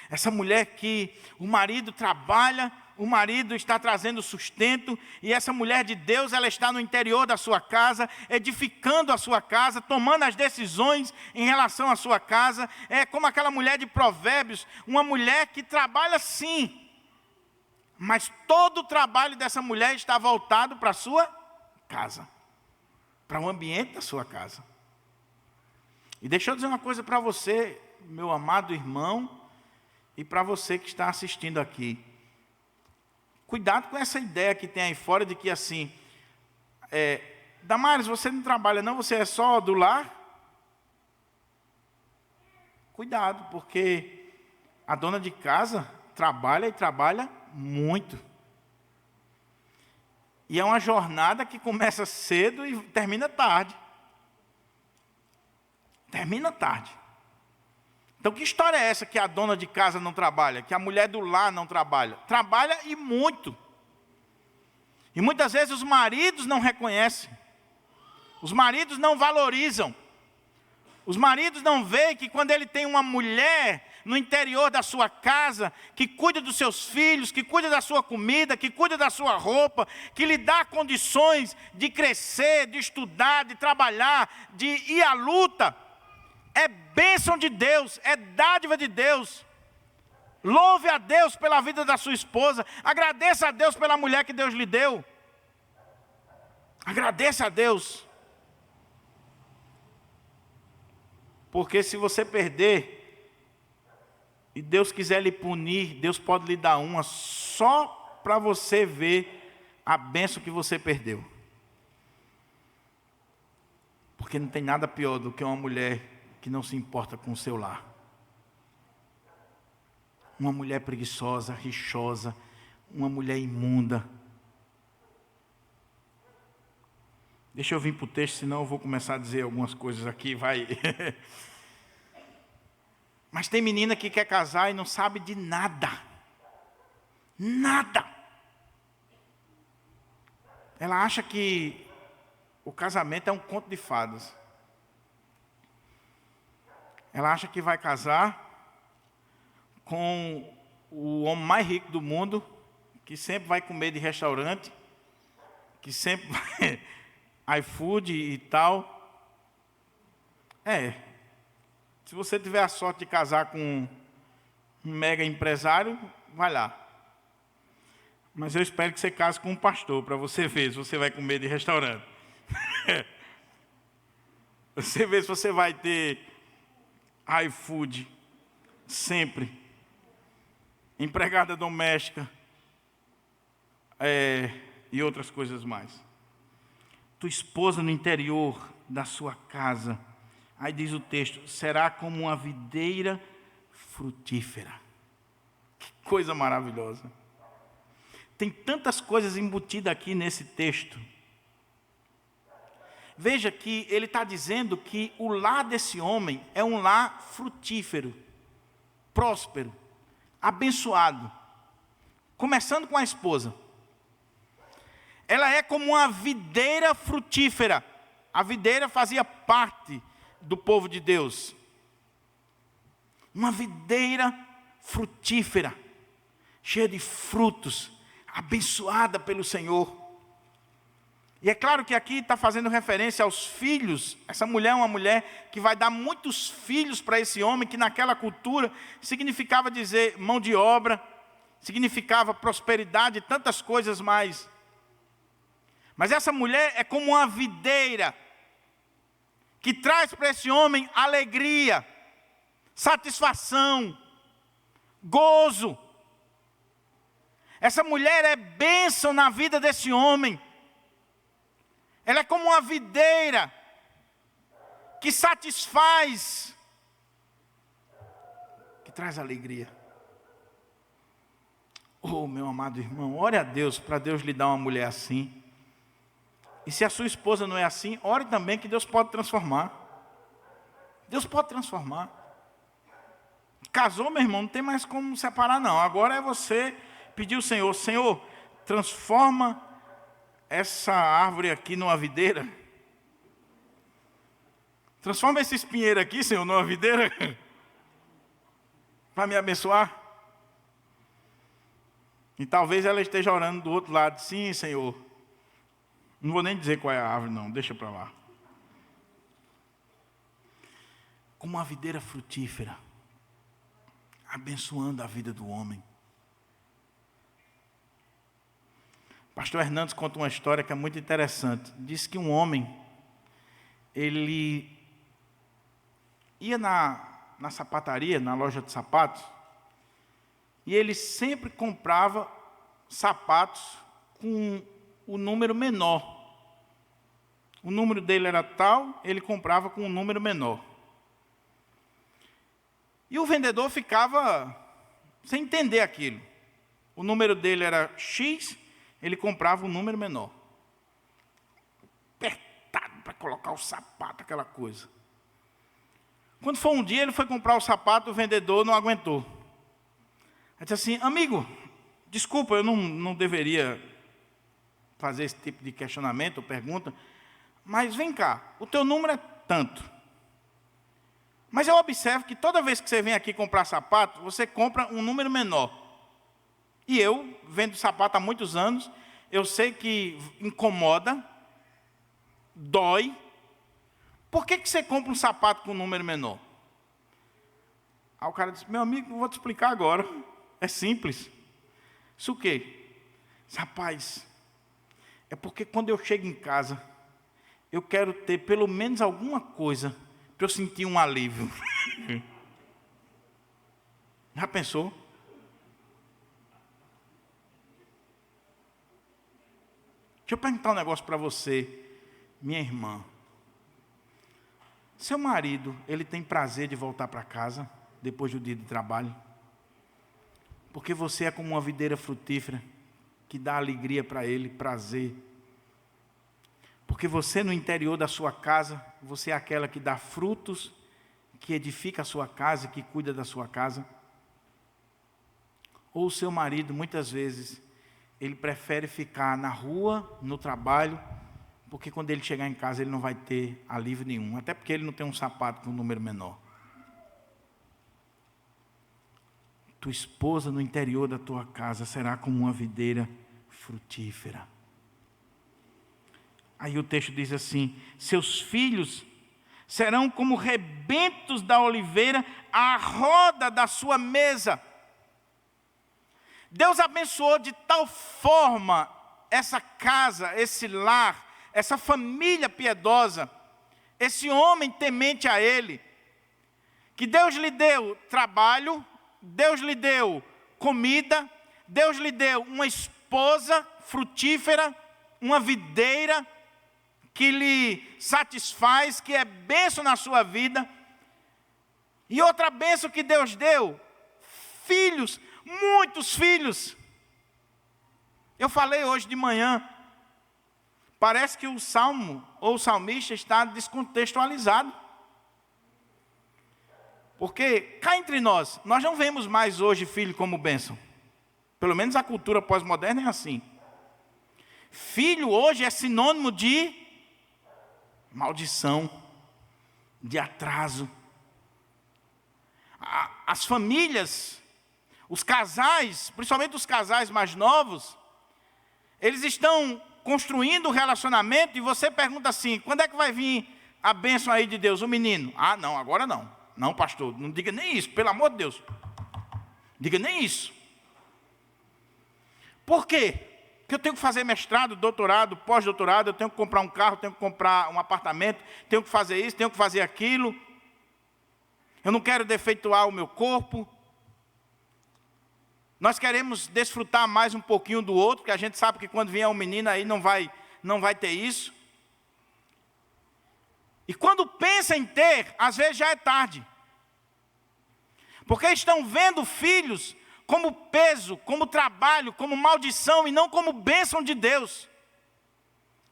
Essa mulher que o marido trabalha, o marido está trazendo sustento, e essa mulher de Deus, ela está no interior da sua casa, edificando a sua casa, tomando as decisões em relação à sua casa. É como aquela mulher de Provérbios, uma mulher que trabalha sim, mas todo o trabalho dessa mulher está voltado para a sua casa, para o ambiente da sua casa. E deixa eu dizer uma coisa para você, meu amado irmão, e para você que está assistindo aqui. Cuidado com essa ideia que tem aí fora de que assim, Damares, você não trabalha não, você é só do lar? Cuidado, porque a dona de casa trabalha e trabalha muito. E é uma jornada que começa cedo e termina tarde. Termina tarde. Então, que história é essa que a dona de casa não trabalha? Que a mulher do lar não trabalha? Trabalha e muito. E muitas vezes os maridos não reconhecem. Os maridos não valorizam. Os maridos não veem que quando ele tem uma mulher no interior da sua casa, que cuida dos seus filhos, que cuida da sua comida, que cuida da sua roupa, que lhe dá condições de crescer, de estudar, de trabalhar, de ir à luta, é bênção de Deus, é dádiva de Deus. Louve a Deus pela vida da sua esposa. Agradeça a Deus pela mulher que Deus lhe deu. Agradeça a Deus. Porque se você perder, e Deus quiser lhe punir, Deus pode lhe dar uma só para você ver a bênção que você perdeu. Porque não tem nada pior do que uma mulher que não se importa com o seu lar. Uma mulher preguiçosa, rixosa, uma mulher imunda. Deixa eu vir para o texto, senão eu vou começar a dizer algumas coisas aqui, vai. Mas tem menina que quer casar e não sabe de nada. Nada. Ela acha que o casamento é um conto de fadas. Ela acha que vai casar com o homem mais rico do mundo, que sempre vai comer de restaurante, que sempre vai iFood e tal. Se você tiver a sorte de casar com um mega empresário, vai lá. Mas eu espero que você case com um pastor, para você ver se você vai comer de restaurante. Você vê se você vai ter iFood sempre. Empregada doméstica. E outras coisas mais. Tua esposa no interior da sua casa. Aí diz o texto, será como uma videira frutífera. Que coisa maravilhosa. Tem tantas coisas embutidas aqui nesse texto. Veja que ele está dizendo que o lar desse homem é um lar frutífero, próspero, abençoado. Começando com a esposa. Ela é como uma videira frutífera. A videira fazia parte do povo de Deus. Uma videira frutífera, cheia de frutos, abençoada pelo Senhor. E é claro que aqui está fazendo referência aos filhos. Essa mulher é uma mulher que vai dar muitos filhos para esse homem, que naquela cultura significava dizer mão de obra, significava prosperidade, tantas coisas mais. Mas essa mulher é como uma videira, que traz para esse homem alegria, satisfação, gozo. Essa mulher é bênção na vida desse homem. Ela é como uma videira que satisfaz, que traz alegria. Oh, meu amado irmão, ore a Deus para Deus lhe dar uma mulher assim. E se a sua esposa não é assim, ore também que Deus pode transformar. Deus pode transformar. Casou, meu irmão, não tem mais como separar não. Agora é você pedir ao Senhor, Senhor, transforma essa árvore aqui numa videira. Transforma esse espinheiro aqui, Senhor, numa videira. Para me abençoar. E talvez ela esteja orando do outro lado. Sim, Senhor. Não vou nem dizer qual é a árvore, não. Deixa para lá. Como uma videira frutífera. Abençoando a vida do homem. Pastor Hernandes conta uma história que é muito interessante. Diz que um homem, ele ia na sapataria, na loja de sapatos, e ele sempre comprava sapatos com o número menor. O número dele era tal, ele comprava com um número menor. E o vendedor ficava sem entender aquilo. O número dele era X, ele comprava um número menor. Apertado para colocar o sapato, aquela coisa. Quando foi um dia, ele foi comprar o sapato, o vendedor não aguentou. Ele disse assim, amigo, desculpa, eu não deveria fazer esse tipo de questionamento ou pergunta, mas vem cá, o teu número é tanto. Mas eu observo que toda vez que você vem aqui comprar sapato, você compra um número menor. E eu vendo sapato há muitos anos, eu sei que incomoda, dói. Por que você compra um sapato com um número menor? Aí o cara disse, meu amigo, vou te explicar agora. É simples. Isso o quê? Rapaz, é porque quando eu chego em casa, eu quero ter pelo menos alguma coisa para eu sentir um alívio. Já pensou? Deixa eu perguntar um negócio para você, minha irmã. Seu marido, ele tem prazer de voltar para casa depois do dia de trabalho? Porque você é como uma videira frutífera que dá alegria para ele, prazer. Porque você no interior da sua casa, você é aquela que dá frutos, que edifica a sua casa, que cuida da sua casa. Ou o seu marido, muitas vezes, ele prefere ficar na rua, no trabalho, porque quando ele chegar em casa ele não vai ter alívio nenhum, até porque ele não tem um sapato com um número menor. Tua esposa no interior da tua casa será como uma videira frutífera. Aí o texto diz assim, seus filhos serão como rebentos da oliveira à roda da sua mesa. Deus abençoou de tal forma essa casa, esse lar, essa família piedosa, esse homem temente a Ele, que Deus lhe deu trabalho, Deus lhe deu comida, Deus lhe deu uma esposa frutífera, uma videira que lhe satisfaz, que é bênção na sua vida. E outra bênção que Deus deu, filhos, muitos filhos. Eu falei hoje de manhã, parece que o salmo ou o salmista está descontextualizado. Porque cá entre nós não vemos mais hoje filho como bênção. Pelo menos a cultura pós-moderna é assim. Filho hoje é sinônimo de maldição, de atraso. As famílias, os casais, principalmente os casais mais novos, eles estão construindo um relacionamento e você pergunta assim: quando é que vai vir a bênção aí de Deus? O menino: ah, não, agora não. Não, pastor, não diga nem isso, pelo amor de Deus. Diga nem isso. Por quê? Porque eu tenho que fazer mestrado, doutorado, pós-doutorado, eu tenho que comprar um carro, tenho que comprar um apartamento, tenho que fazer isso, tenho que fazer aquilo. Eu não quero defeituar o meu corpo. Nós queremos desfrutar mais um pouquinho do outro, porque a gente sabe que quando vier um menino aí não vai ter isso. E quando pensa em ter, às vezes já é tarde. Porque estão vendo filhos como peso, como trabalho, como maldição e não como bênção de Deus.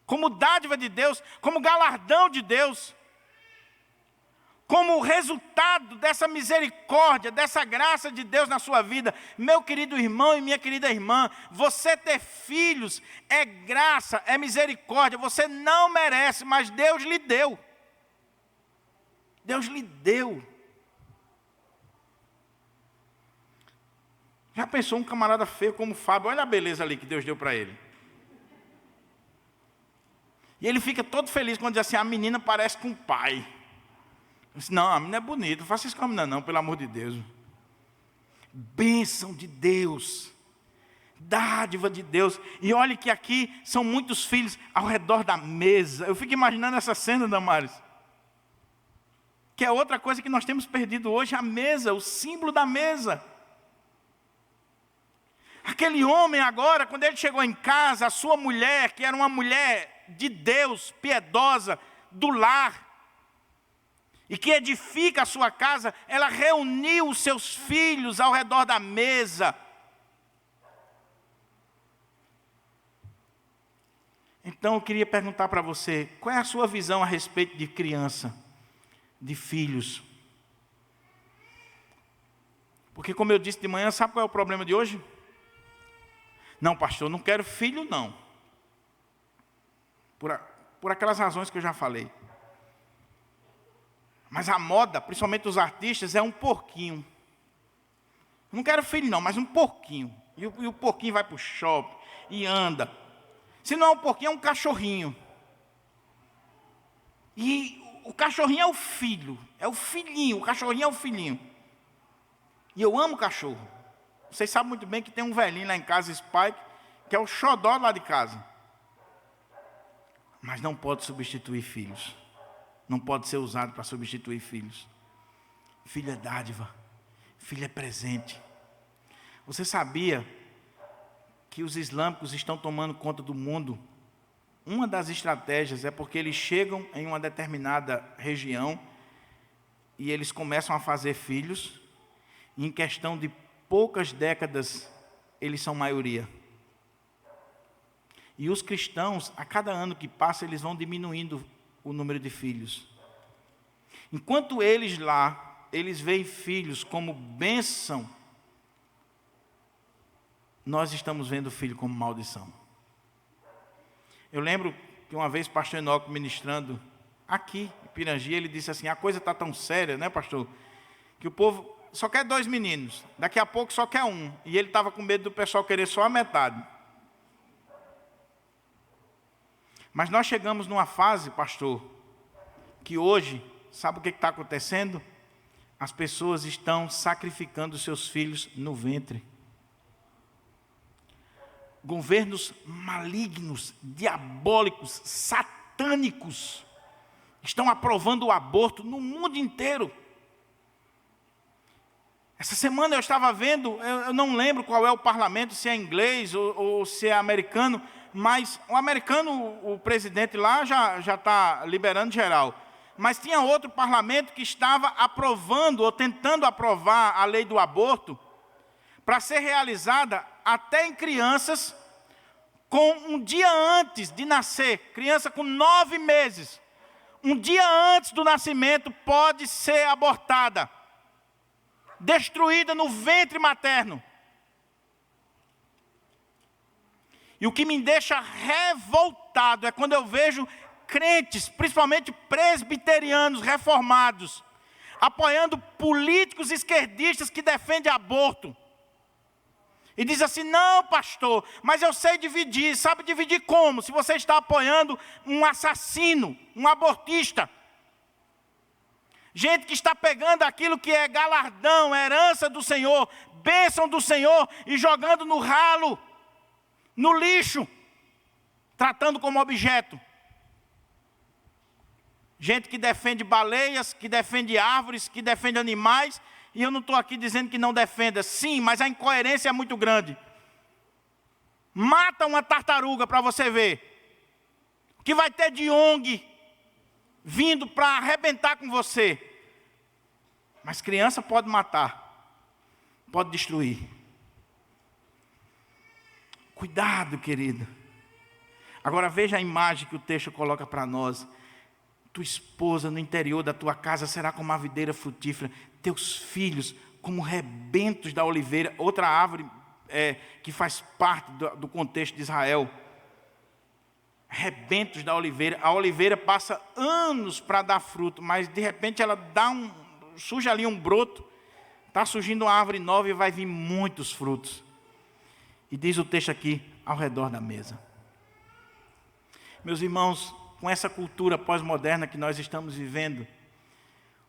Como dádiva de Deus, como galardão de Deus. Como resultado dessa misericórdia, dessa graça de Deus na sua vida. Meu querido irmão e minha querida irmã, você ter filhos é graça, é misericórdia. Você não merece, mas Deus lhe deu. Deus lhe deu. Já pensou um camarada feio como o Fábio? Olha a beleza ali que Deus deu para ele. E ele fica todo feliz quando diz assim: a menina parece com o pai. Eu disse: não, a menina é bonita, não faça isso com a menina não, pelo amor de Deus. Bênção de Deus. Dádiva de Deus. E olhe que aqui são muitos filhos ao redor da mesa. Eu fico imaginando essa cena, Damares. Que é outra coisa que nós temos perdido hoje, a mesa, o símbolo da mesa. Aquele homem agora, quando ele chegou em casa, a sua mulher, que era uma mulher de Deus, piedosa, do lar, e que edifica a sua casa, ela reuniu os seus filhos ao redor da mesa. Então eu queria perguntar para você, qual é a sua visão a respeito de criança? De filhos. Porque como eu disse de manhã, sabe qual é o problema de hoje? Não, pastor, não quero filho não. Por aquelas razões que eu já falei. Mas a moda, principalmente os artistas, é um porquinho. Não quero filho não, mas um porquinho. E o porquinho vai para o shopping e anda. Se não é um porquinho, é um cachorrinho. E o cachorrinho é o filho, é o filhinho, o cachorrinho é o filhinho. E eu amo cachorro. Vocês sabem muito bem que tem um velhinho lá em casa, Spike, que é o xodó lá de casa. Mas não pode substituir filhos. Não pode ser usado para substituir filhos. Filho é dádiva, filho é presente. Você sabia que os islâmicos estão tomando conta do mundo? Uma das estratégias é porque eles chegam em uma determinada região e eles começam a fazer filhos, e em questão de poucas décadas, eles são maioria. E os cristãos, a cada ano que passa, eles vão diminuindo o número de filhos. Enquanto eles lá, eles veem filhos como bênção, nós estamos vendo o filho como maldição. Eu lembro que uma vez o pastor Enoque ministrando aqui em Pirangi, ele disse assim: a coisa está tão séria, né, pastor, que o povo só quer 2 meninos, daqui a pouco só quer 1. E ele estava com medo do pessoal querer só a metade. Mas nós chegamos numa fase, pastor, que hoje sabe o que está acontecendo? As pessoas estão sacrificando seus filhos no ventre. Governos malignos, diabólicos, satânicos estão aprovando o aborto no mundo inteiro. Essa semana eu estava vendo, eu não lembro qual é o parlamento, se é inglês ou se é americano, mas o americano, o presidente lá já está liberando geral. Mas tinha outro parlamento que estava aprovando ou tentando aprovar a lei do aborto para ser realizada até em crianças com um dia antes de nascer, criança com 9 meses. Um dia antes do nascimento pode ser abortada, destruída no ventre materno. E o que me deixa revoltado é quando eu vejo crentes, principalmente presbiterianos reformados, apoiando políticos esquerdistas que defendem aborto. E diz assim, não pastor, mas eu sei dividir. Sabe dividir como? Se você está apoiando um assassino, um abortista. Gente que está pegando aquilo que é galardão, herança do Senhor, bênção do Senhor, e jogando no ralo, no lixo, tratando como objeto. Gente que defende baleias, que defende árvores, que defende animais, e eu não estou aqui dizendo que não defenda, sim, mas a incoerência é muito grande. Mata uma tartaruga para você ver, o que vai ter de ONG vindo para arrebentar com você. Mas criança pode matar, pode destruir. Cuidado, querido. Agora veja a imagem que o texto coloca para nós. Tua esposa no interior da tua casa será como uma videira frutífera, teus filhos como rebentos da oliveira, outra árvore que faz parte do contexto de Israel. Rebentos da oliveira. A oliveira passa anos para dar fruto, mas de repente ela surge ali um broto, está surgindo uma árvore nova e vai vir muitos frutos. E diz o texto aqui, ao redor da mesa. Meus irmãos, com essa cultura pós-moderna que nós estamos vivendo,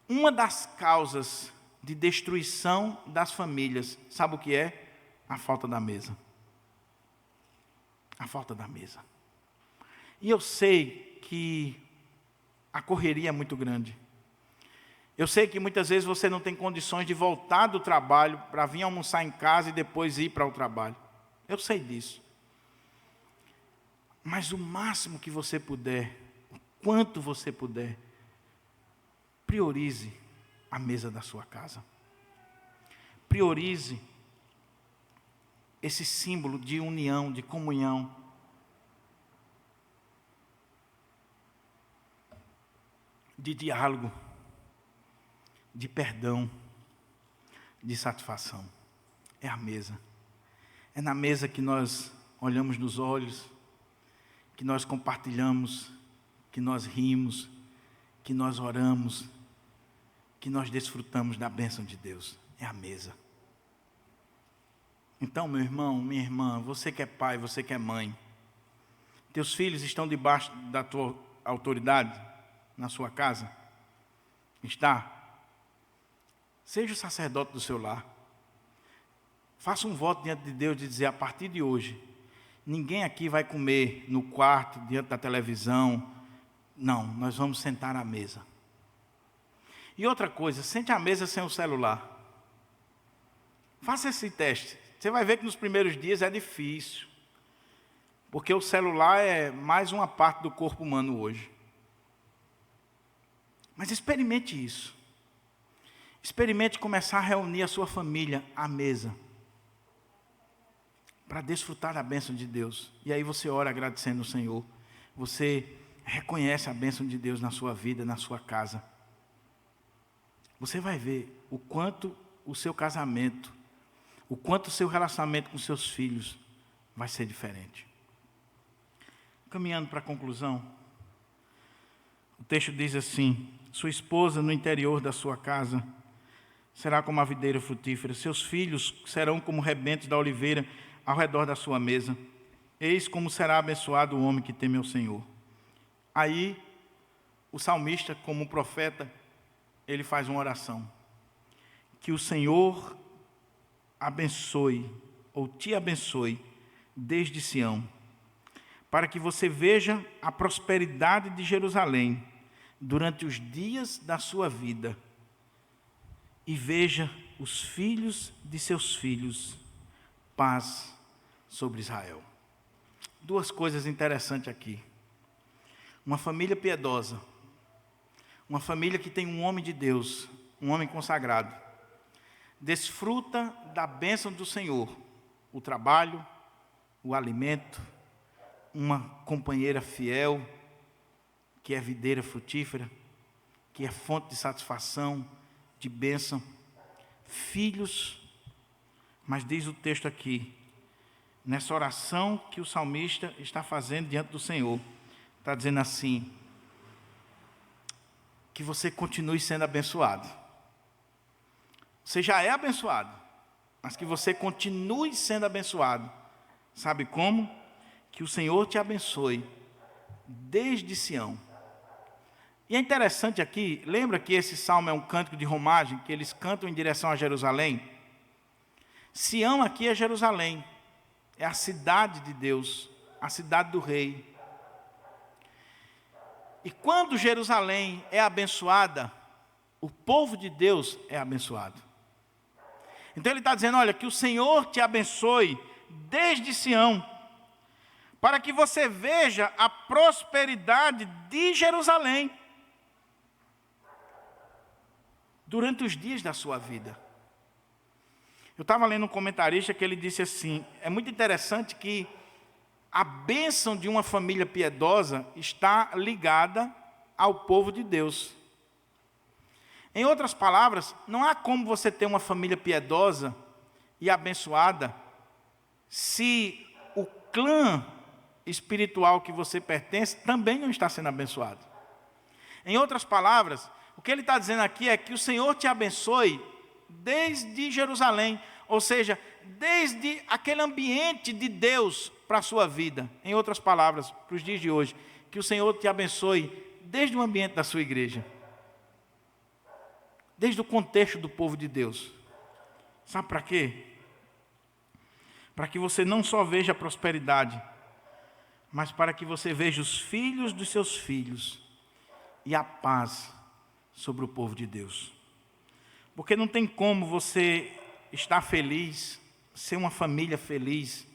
uma das causas de destruição das famílias, sabe o que é? A falta da mesa. A falta da mesa. E eu sei que a correria é muito grande. Eu sei que muitas vezes você não tem condições de voltar do trabalho para vir almoçar em casa e depois ir para o trabalho. Eu sei disso. Mas o máximo que você puder, o quanto você puder, priorize a mesa da sua casa. Priorize esse símbolo de união, de comunhão. De diálogo, de perdão, de satisfação. É a mesa. É na mesa que nós olhamos nos olhos, que nós compartilhamos, que nós rimos, que nós oramos, que nós desfrutamos da bênção de Deus. É a mesa. Então, meu irmão, minha irmã, você que é pai, você que é mãe, teus filhos estão debaixo da tua autoridade na sua casa? Está? Seja o sacerdote do seu lar. Faça um voto diante de Deus de dizer, a partir de hoje, ninguém aqui vai comer no quarto, diante da televisão. Não, nós vamos sentar à mesa. E outra coisa, sente à mesa sem o celular. Faça esse teste. Você vai ver que nos primeiros dias é difícil. Porque o celular é mais uma parte do corpo humano hoje. Mas experimente isso. Experimente começar a reunir a sua família à mesa, para desfrutar da bênção de Deus. E aí você ora agradecendo ao Senhor. Você reconhece a bênção de Deus na sua vida, na sua casa. Você vai ver o quanto o seu casamento, o quanto o seu relacionamento com seus filhos vai ser diferente. Caminhando para a conclusão, o texto diz assim, sua esposa no interior da sua casa será como a videira frutífera, seus filhos serão como rebentos da oliveira ao redor da sua mesa. Eis como será abençoado o homem que teme ao Senhor. Aí, o salmista, como profeta, ele faz uma oração. Que o Senhor abençoe, ou te abençoe, desde Sião, para que você veja a prosperidade de Jerusalém durante os dias da sua vida e veja os filhos de seus filhos, paz sobre Israel. Duas coisas interessantes aqui. Uma família piedosa, uma família que tem um homem de Deus, um homem consagrado, desfruta da bênção do Senhor, o trabalho, o alimento, uma companheira fiel, que é videira frutífera, que é fonte de satisfação, de bênção, filhos, mas diz o texto aqui, nessa oração que o salmista está fazendo diante do Senhor, está dizendo assim, que você continue sendo abençoado. Você já é abençoado, mas que você continue sendo abençoado. Sabe como? Que o Senhor te abençoe desde Sião. E é interessante aqui, lembra que esse salmo é um cântico de romagem, que eles cantam em direção a Jerusalém? Sião aqui é Jerusalém, é a cidade de Deus, a cidade do rei. E quando Jerusalém é abençoada, o povo de Deus é abençoado. Então ele está dizendo, olha, que o Senhor te abençoe desde Sião, para que você veja a prosperidade de Jerusalém durante os dias da sua vida. Eu estava lendo um comentarista que ele disse assim, é muito interessante que a bênção de uma família piedosa está ligada ao povo de Deus. Em outras palavras, não há como você ter uma família piedosa e abençoada se o clã espiritual que você pertence também não está sendo abençoado. Em outras palavras, o que ele está dizendo aqui é que o Senhor te abençoe desde Jerusalém, ou seja, desde aquele ambiente de Deus para a sua vida. Em outras palavras, para os dias de hoje, que o Senhor te abençoe desde o ambiente da sua igreja, desde o contexto do povo de Deus. Sabe para quê? Para que você não só veja a prosperidade, mas para que você veja os filhos dos seus filhos e a paz sobre o povo de Deus. Porque não tem como você estar feliz, ser uma família feliz,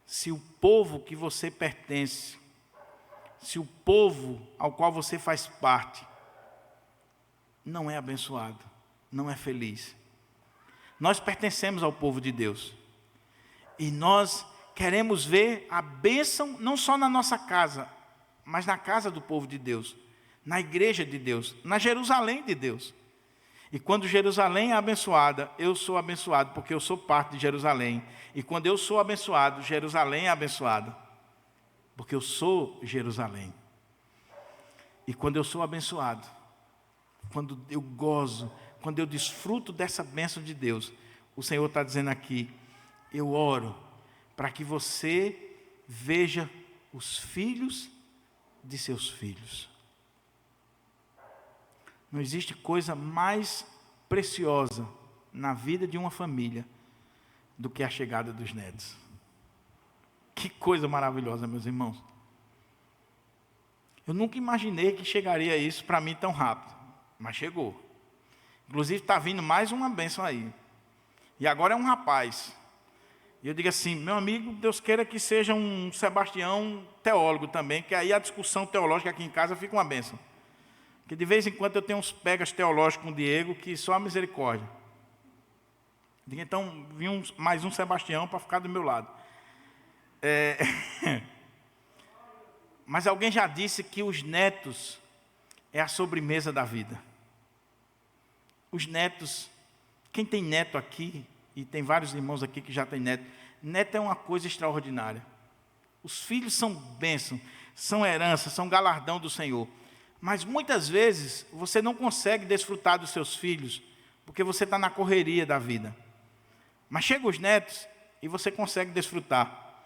se o povo que você pertence, se o povo ao qual você faz parte, não é abençoado, não é feliz. Nós pertencemos ao povo de Deus. E nós queremos ver a bênção não só na nossa casa, mas na casa do povo de Deus, na igreja de Deus, na Jerusalém de Deus. E quando Jerusalém é abençoada, eu sou abençoado, porque eu sou parte de Jerusalém. E quando eu sou abençoado, Jerusalém é abençoada, porque eu sou Jerusalém. E quando eu sou abençoado, quando eu gozo, quando eu desfruto dessa bênção de Deus, o Senhor está dizendo aqui, eu oro para que você veja os filhos de seus filhos. Não existe coisa mais preciosa na vida de uma família do que a chegada dos netos. Que coisa maravilhosa, meus irmãos. Eu nunca imaginei que chegaria isso para mim tão rápido, mas chegou. Inclusive está vindo mais uma bênção aí. E agora é um rapaz. E eu digo assim, meu amigo, Deus queira que seja um Sebastião teólogo também, que aí a discussão teológica aqui em casa fica uma bênção. Porque de vez em quando eu tenho uns pegas teológicos com o Diego que só a misericórdia. Então, vim mais um Sebastião para ficar do meu lado. Mas alguém já disse que os netos é a sobremesa da vida. Os netos, quem tem neto aqui, e tem vários irmãos aqui que já têm neto, neto é uma coisa extraordinária. Os filhos são bênção, são herança, são galardão do Senhor. Mas muitas vezes você não consegue desfrutar dos seus filhos, porque você está na correria da vida. Mas chegam os netos e você consegue desfrutar.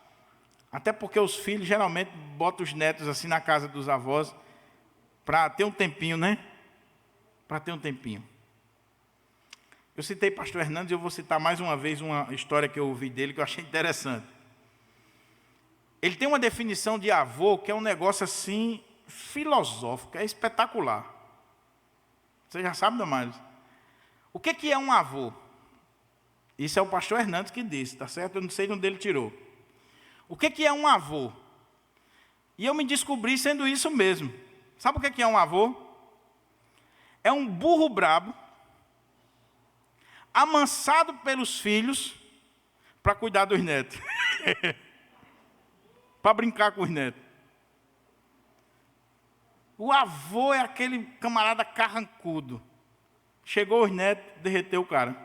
Até porque os filhos geralmente botam os netos assim na casa dos avós, para ter um tempinho, né? para ter um tempinho. Eu citei pastor Hernandes e eu vou citar mais uma vez uma história que eu ouvi dele que eu achei interessante. Ele tem uma definição de avô que é um negócio assim, filosófico, é espetacular. Você já sabe, Damares? O que é um avô? Isso é o pastor Hernandes que disse, tá certo? Eu não sei de onde ele tirou. O que é um avô? E eu me descobri sendo isso mesmo. Sabe o que é um avô? É um burro brabo, amansado pelos filhos, para cuidar dos netos. Para brincar com os netos. O avô é aquele camarada carrancudo. Chegou os netos, derreteu o cara.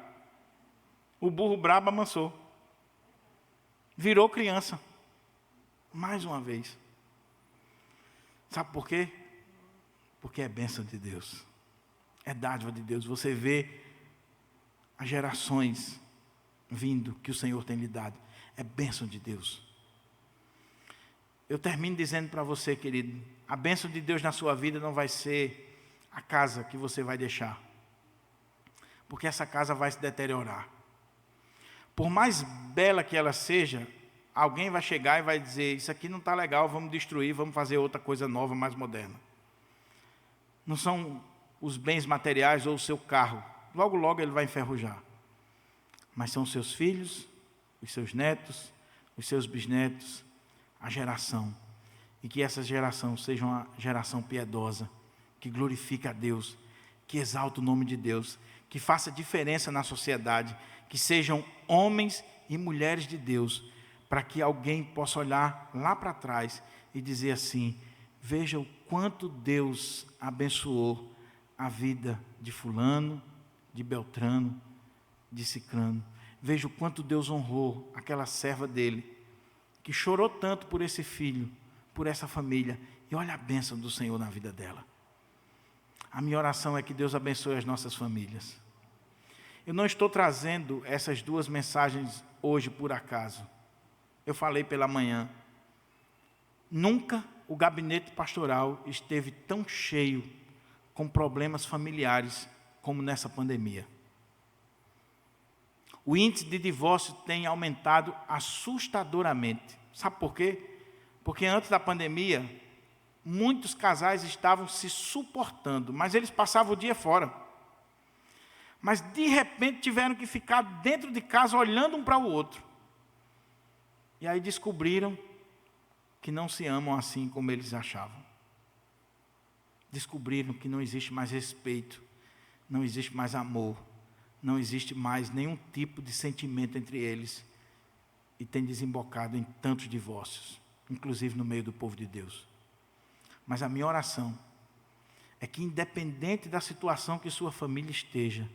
O burro brabo amansou. Virou criança. Mais uma vez. Sabe por quê? Porque é bênção de Deus. É dádiva de Deus. Você vê as gerações vindo que o Senhor tem lhe dado. É bênção de Deus. Eu termino dizendo para você, querido, a bênção de Deus na sua vida não vai ser a casa que você vai deixar. Porque essa casa vai se deteriorar. Por mais bela que ela seja, alguém vai chegar e vai dizer, isso aqui não está legal, vamos destruir, vamos fazer outra coisa nova, mais moderna. Não são os bens materiais ou o seu carro. Logo, logo ele vai enferrujar. Mas são os seus filhos, os seus netos, os seus bisnetos, a geração. E que essa geração seja uma geração piedosa, que glorifique a Deus, que exalta o nome de Deus, que faça diferença na sociedade, que sejam homens e mulheres de Deus, para que alguém possa olhar lá para trás e dizer assim, veja o quanto Deus abençoou a vida de fulano, de Beltrano, de Cicrano. Veja o quanto Deus honrou aquela serva dele, que chorou tanto por esse filho, por essa família, e olha a bênção do Senhor na vida dela. A minha oração é que Deus abençoe as nossas famílias. Eu não estou trazendo essas duas mensagens hoje por acaso. Eu falei pela manhã. Nunca o gabinete pastoral esteve tão cheio com problemas familiares como nessa pandemia. O índice de divórcio tem aumentado assustadoramente. Sabe por quê? Porque antes da pandemia, muitos casais estavam se suportando, mas eles passavam o dia fora. Mas de repente tiveram que ficar dentro de casa olhando um para o outro. E aí descobriram que não se amam assim como eles achavam. Descobriram que não existe mais respeito, não existe mais amor, não existe mais nenhum tipo de sentimento entre eles. E tem desembocado em tantos divórcios, inclusive no meio do povo de Deus. Mas a minha oração é que, independente da situação que sua família esteja,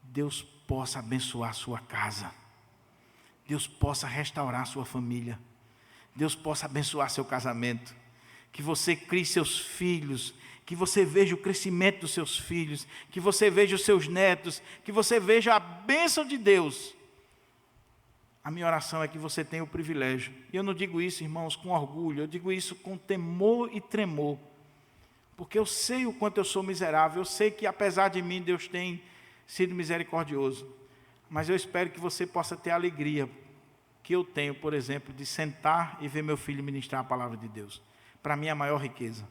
Deus possa abençoar sua casa. Deus possa restaurar sua família. Deus possa abençoar seu casamento. Que você crie seus filhos. Que você veja o crescimento dos seus filhos. Que você veja os seus netos. Que você veja a bênção de Deus. A minha oração é que você tenha o privilégio. E eu não digo isso, irmãos, com orgulho. Eu digo isso com temor e tremor. Porque eu sei o quanto eu sou miserável. Eu sei que, apesar de mim, Deus tem sido misericordioso. Mas eu espero que você possa ter a alegria que eu tenho, por exemplo, de sentar e ver meu filho ministrar a palavra de Deus. Para mim é a maior riqueza.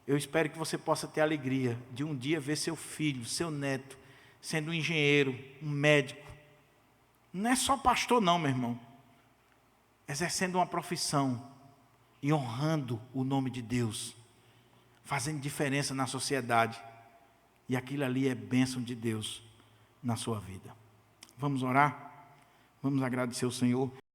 Eu espero que você possa ter a alegria de um dia ver seu filho, seu neto, sendo um engenheiro, um médico. Não é só pastor não, meu irmão. Exercendo uma profissão e honrando o nome de Deus. Fazendo diferença na sociedade. E aquilo ali é bênção de Deus na sua vida. Vamos orar? Vamos agradecer ao Senhor.